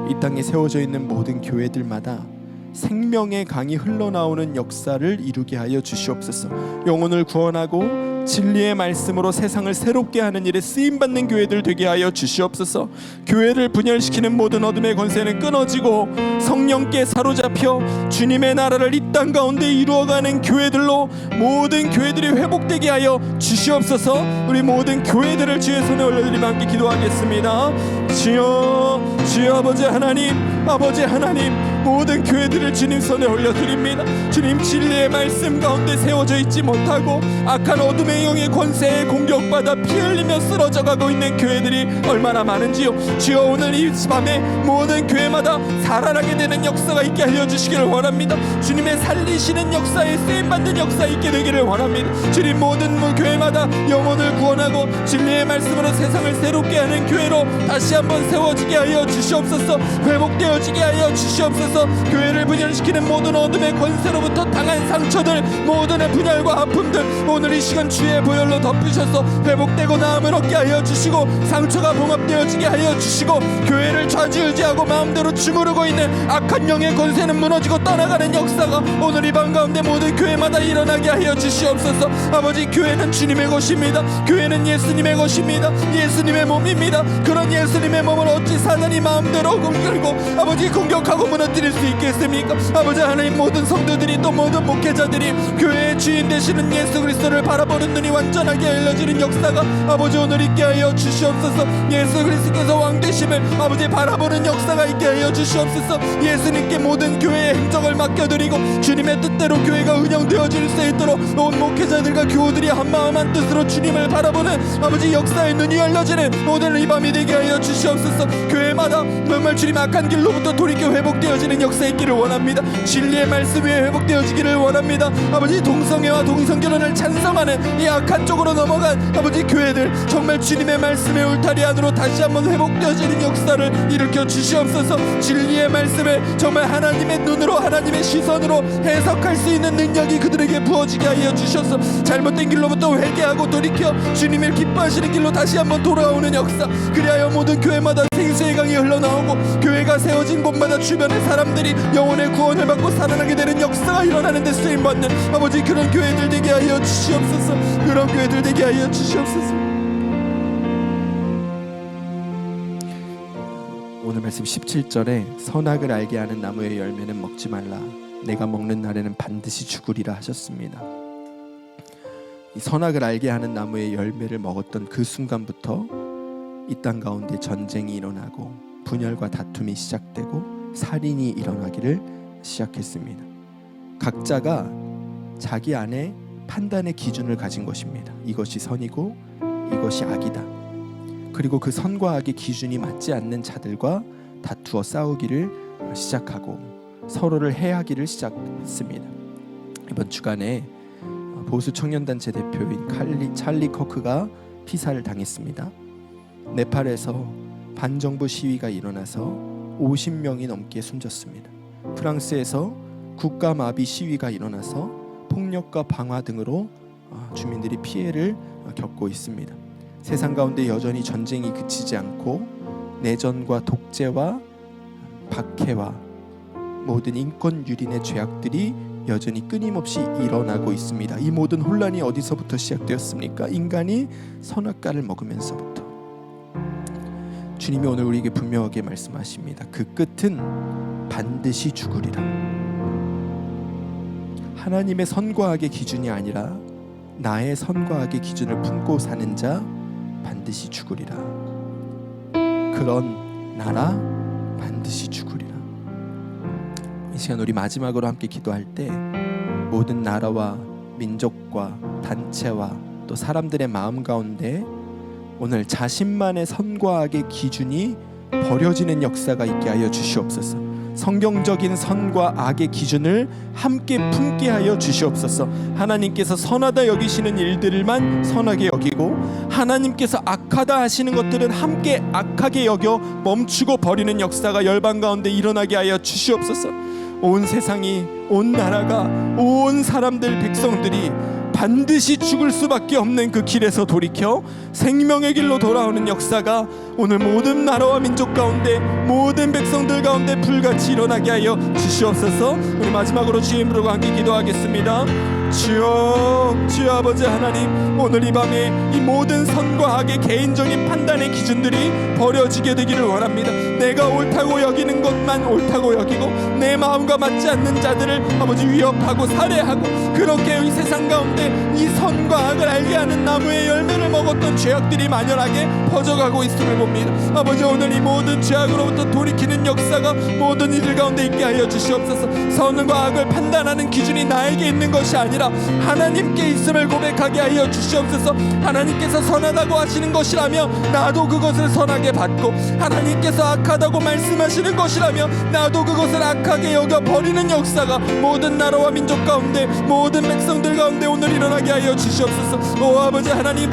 이 땅에 세워져 있는 모든 교회들마다 생명의 강이 흘러나오는 역사를 이루게 하여 주시옵소서. 영혼을 구원하고 진리의 말씀으로 세상을 새롭게 하는 일에 쓰임받는 교회들 되게 하여 주시옵소서. 교회를 분열시키는 모든 어둠의 권세는 끊어지고 성령께 사로잡혀 주님의 나라를 이 땅 가운데 이루어가는 교회들로 모든 교회들이 회복되게 하여 주시옵소서. 우리 모든 교회들을 주의 손에 올려드리며 함께 기도하겠습니다. 주여, 주여 아버지 하나님, 아버지 하나님, 모든 교회들을 주님 손에 올려드립니다. 주님, 진리의 말씀 가운데 세워져 있지 못하고 악한 어둠의 영의 권세에 공격받아 피 흘리며 쓰러져가고 있는 교회들이 얼마나 많은지요. 주여, 오늘 이 밤에 모든 교회마다 살아나게 되는 역사가 있게 하여 주시기를 원합니다. 주님의 살리시는 역사에 쓰임받는 역사 있게 되기를 원합니다. 주님, 모든 교회마다 영혼을 구원하고 진리의 말씀으로 세상을 새롭게 하는 교회로 다시 한번 세워지게 하여 주시옵소서. 회복되어지게 하여 주시옵소서. 교회를 분열시키는 모든 어둠의 권세로부터 당한 상처들, 모든 분열과 아픔들 오늘 이 시간 주의 보혈로 덮으셔서 회복되고 나음을 얻게 하여 주시고, 상처가 봉합되어지게 하여 주시고, 교회를 좌지우지하고 마음대로 주무르고 있는 악한 영의 권세는 무너지고 떠나가는 역사가 오늘 이 밤 가운데 모든 교회마다 일어나게 하여 주시옵소서. 아버지, 교회는 주님의 것입니다. 교회는 예수님의 것입니다. 예수님의 몸입니다. 그런 예수님의 몸을 어찌 사단이 마음대로 공격하고 아버지 공격하고 무너뜨릴 수 있겠습니까? 아버지 하나님, 모든 성도들이 또 모든 목회자들이 교회의 주인 되시는 예수 그리스도를 바라보는 눈이 완전하게 열려지는 역사가 아버지 오늘 있게 하여 주시옵소서. 예수 그리스도께서 왕 되심을 아버지 바라보는 역사가 있게 하여 주시옵소서. 예수님께 모든 교회의 행적을 맡겨드리고 주님의 뜻대로 교회가 운영되어질 수 있도록 온 목회자들과 교우들이 한마음 한뜻으로 주님을 바라보는 아버지 역사의 눈이 열려지는 오늘 이 밤이 되게 하여 주시옵소서. 교회마다 정말 주님 악한 길로부터 돌이켜 회복되어지는 역사 있기를 원합니다. 진리의 말씀 위에 회복되어지기를 원합니다. 아버지, 동성애와 동성결혼을 찬성하는 이 악한 쪽으로 넘어간 아버지 교회들 정말 주님의 말씀의 울타리 안으로 다시 한번 회복되어지는 역사를 일으켜 주시옵소서. 진리의 말씀을 정말 하나님의 눈으로, 하나님의 시선으로 해석할 수 있는 능력이 그들에게 부어지게 하여 주셔서 잘못된 길로부터 회개하고 돌이켜 주님을 기뻐하시는 길로 다시 한번 돌아오는 역사, 그리하여 모든 교회마다 생수의 강이 흘러나오고 교회가 세워진 곳마다 주변의 사람들이 영혼의 구원을 받고 살아나게 되는 역사가 일어나는 데 쓰임받는 아버지 그런 교회들 되게 하여 주시옵소서. 그런 교회들 되게 하여 주시옵소서. 오늘 말씀 17절에 선악을 알게 하는 나무의 열매는 먹지 말라, 내가 먹는 날에는 반드시 죽으리라 하셨습니다. 이 선악을 알게 하는 나무의 열매를 먹었던 그 순간부터 이 땅 가운데 전쟁이 일어나고 분열과 다툼이 시작되고 살인이 일어나기를 시작했습니다. 각자가 자기 안에 판단의 기준을 가진 것입니다. 이것이 선이고 이것이 악이다. 그리고 그 선과 악의 기준이 맞지 않는 자들과 다투어 싸우기를 시작하고 서로를 해하기를 시작했습니다. 이번 주간에 보수 청년단체 대표인 찰리 커크가 피살을 당했습니다. 네팔에서 반정부 시위가 일어나서 50명이 넘게 숨졌습니다. 프랑스에서 국가마비 시위가 일어나서 폭력과 방화 등으로 주민들이 피해를 겪고 있습니다. 세상 가운데 여전히 전쟁이 그치지 않고 내전과 독재와 박해와 모든 인권 유린의 죄악들이 여전히 끊임없이 일어나고 있습니다. 이 모든 혼란이 어디서부터 시작되었습니까? 인간이 선악과를 먹으면서부터. 주님이 오늘 우리에게 분명하게 말씀하십니다. 그 끝은 반드시 죽으리라. 하나님의 선과 악의 기준이 아니라 나의 선과 악의 기준을 품고 사는 자 반드시 죽으리라. 그런 나라 반드시 죽으리라. 이 시간 우리 마지막으로 함께 기도할 때 모든 나라와 민족과 단체와 또 사람들의 마음 가운데 오늘 자신만의 선과 악의 기준이 버려지는 역사가 있게 하여 주시옵소서. 성경적인 선과 악의 기준을 함께 품게 하여 주시옵소서. 하나님께서 선하다 여기시는 일들만 선하게 여기고 하나님께서 악하다 하시는 것들은 함께 악하게 여겨 멈추고 버리는 역사가 열방 가운데 일어나게 하여 주시옵소서. 온 세상이, 온 나라가, 온 사람들, 백성들이 반드시 죽을 수밖에 없는 그 길에서 돌이켜 생명의 길로 돌아오는 역사가 오늘 모든 나라와 민족 가운데 모든 백성들 가운데 불같이 일어나게 하여 주시옵소서. 우리 마지막으로 주의 이름으로 함께 기도하겠습니다. 주여, 주여 아버지 하나님, 오늘 이 밤에 이 모든 선과 악의 개인적인 판단의 기준들이 버려지게 되기를 원합니다. 내가 옳다고 여기는 것만 옳다고 여기고 내 마음과 맞지 않는 자들을 아버지 위협하고 살해하고, 그렇게 이 세상 가운데 이 선과 악을 알게 하는 나무의 열매를 먹었던 죄악들이 만연하게 퍼져가고 있음을 봅니다. 아버지, 오늘 이 모든 죄악으로부터 돌이키는 역사가 모든 이들 가운데 있게 하여 주시옵소서. 선과 악을 판단하는 기준이 나에게 있는 것이 아니라 하나님께 있음을 고백하게 하여 주시옵소서. 하나님께서 선하다고 하시는 것이라면 나도 그것을 선하게 받고, 하나님께서 악하다고 말씀하시는 것이라면 나도 그것을 악하게 여겨 버리는 역사가 모든 나라와 민족 가운데 모든 백성들 가운데 오늘 일어나게 하여 주시옵소서. 오 아버지 하나님,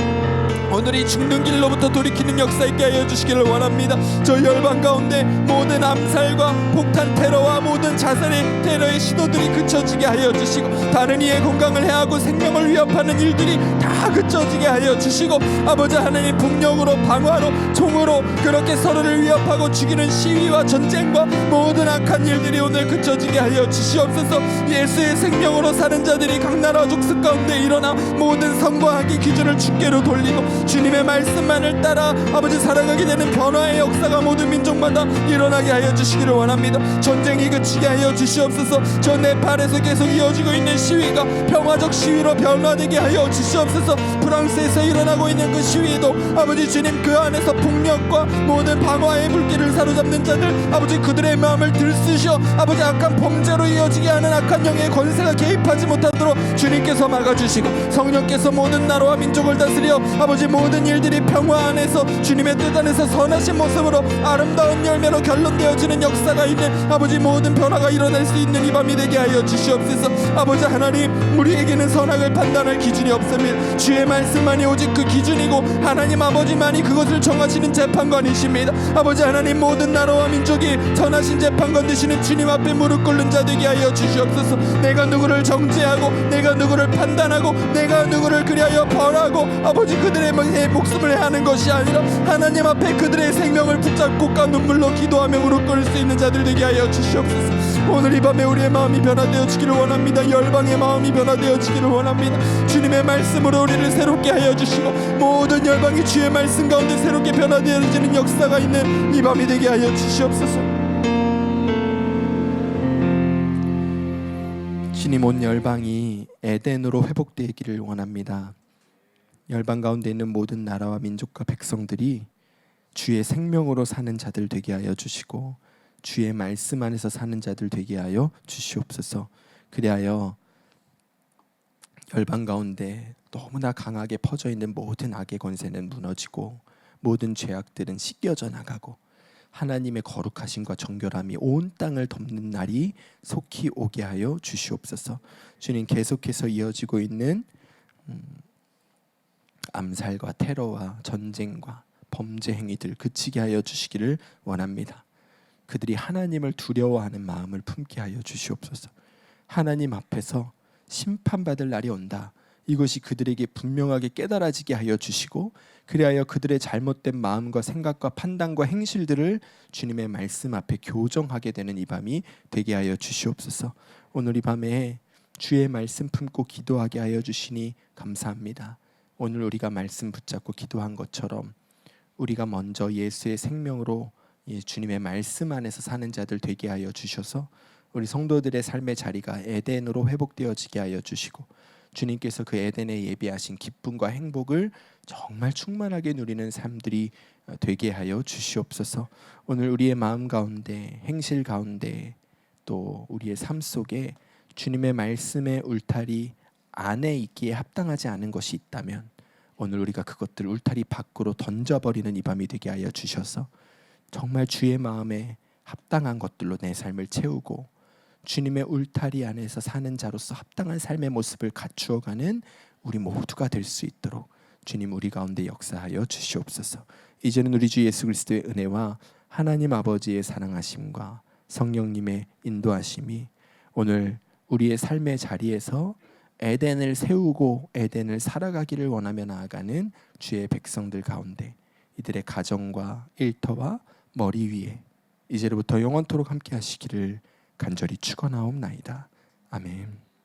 오늘 이 죽는 길로부터 돌이키는 역사 있게 하여 주시기를 원합니다. 저 열방 가운데 모든 암살과 폭탄 테러와 모든 자살의 테러의 시도들이 그쳐지게 하여 주시고, 다른 이의 건강을 해하고 생명을 위협하는 일들이 다 그쳐지게 하여 주시고, 아버지 하나님, 폭력으로 방화로 총으로 그렇게 서로를 위협하고 죽이는 시위와 전쟁과 모든 악한 일들이 오늘 그쳐지게 하여 주시옵소서. 예수의 생명으로 사는 자들이 각 나라 족속 가운데 일어나 모든 선과 악의 기준을 주께로 돌리고 주님의 말씀만을 따라 아버지 살아가게 되는 변화의 역사가 모든 민족마다 일어나게 하여 주시기를 원합니다. 전쟁이 그치게 하여 주시옵소서. 저 네팔에서 계속 이어지고 있는 시위가 평화적 시위로 변화되게 하여 주시옵소서. 프랑스에서 일어나고 있는 그 시위도 아버지 주님, 그 안에서 폭력과 모든 방화의 불길을 사로잡는 자들, 아버지 그들의 마음을 들쓰셔 아버지 악한 범죄로 이어지게 하는 악한 영의 권세가 개입하지 못하도록 주님께서 막아주시고, 성령께서 모든 나라와 민족을 다스려 아버지 모든 일들이 평화 안에서 주님의 뜻 안에서 선하신 모습으로 아름다운 열매로 결론되어지는 역사가 있는 아버지 모든 변화가 일어날 수 있는 이 밤이 되게 하여 주시옵소서. 아버지 하나님, 우리에게는 선악을 판단할 기준이 없습니다. 주의 말씀만이 오직 그 기준이고 하나님 아버지만이 그것을 정하시는 재판관이십니다. 아버지 하나님, 모든 나라와 민족이 선하신 재판관 되시는 주님 앞에 무릎 꿇는 자 되게 하여 주시옵소서. 내가 누구를 정죄하고 내가 누구를 판단하고 내가 누구를 그리하여 벌하고 아버지 그들의 목숨을 해하는 것이 아니라 하나님 앞에 그들의 생명을 붙잡고 까 눈물로 기도하며 무릎 꿇을 수 있는 자들 되게 하여 주시옵소서. 오늘 이 밤에 우리의 마음이 변화되어지기를 원합니다. 열방의 마음이 변화되어지기를 원합니다. 주님의 말씀으로 우리를 새롭게 하여 주시고 모든 열방이 주의 말씀 가운데 새롭게 변화되어지는 역사가 있는 이 밤이 되게 하여 주시옵소서. 주님, 온 열방이 에덴으로 회복되기를 원합니다. 열방 가운데 있는 모든 나라와 민족과 백성들이 주의 생명으로 사는 자들 되게 하여 주시고 주의 말씀 안에서 사는 자들 되게 하여 주시옵소서. 그리하여 열방 가운데 너무나 강하게 퍼져 있는 모든 악의 권세는 무너지고 모든 죄악들은 씻겨져 나가고 하나님의 거룩하심과 정결함이 온 땅을 덮는 날이 속히 오게 하여 주시옵소서. 주님, 계속해서 이어지고 있는 암살과 테러와 전쟁과 범죄 행위들 그치게 하여 주시기를 원합니다. 그들이 하나님을 두려워하는 마음을 품게 하여 주시옵소서. 하나님 앞에서 심판받을 날이 온다, 이것이 그들에게 분명하게 깨달아지게 하여 주시고, 그리하여 그들의 잘못된 마음과 생각과 판단과 행실들을 주님의 말씀 앞에 교정하게 되는 이 밤이 되게 하여 주시옵소서. 오늘 이 밤에 주의 말씀 품고 기도하게 하여 주시니 감사합니다. 오늘 우리가 말씀 붙잡고 기도한 것처럼 우리가 먼저 예수의 생명으로 주님의 말씀 안에서 사는 자들 되게 하여 주셔서 우리 성도들의 삶의 자리가 에덴으로 회복되어지게 하여 주시고, 주님께서 그 에덴에 예비하신 기쁨과 행복을 정말 충만하게 누리는 삶들이 되게 하여 주시옵소서. 오늘 우리의 마음 가운데, 행실 가운데, 또 우리의 삶 속에 주님의 말씀의 울타리 안에 있기에 합당하지 않은 것이 있다면 오늘 우리가 그것들 울타리 밖으로 던져버리는 이 밤이 되게 하여 주셔서 정말 주의 마음에 합당한 것들로 내 삶을 채우고 주님의 울타리 안에서 사는 자로서 합당한 삶의 모습을 갖추어가는 우리 모두가 될 수 있도록 주님 우리 가운데 역사하여 주시옵소서. 이제는 우리 주 예수 그리스도의 은혜와 하나님 아버지의 사랑하심과 성령님의 인도하심이 오늘 우리의 삶의 자리에서 에덴을 세우고 에덴을 살아가기를 원하며 나아가는 주의 백성들 가운데 이들의 가정과 일터와 머리 위에 이제로부터 영원토록 함께 하시기를 간절히 축원하옵나이다. 아멘.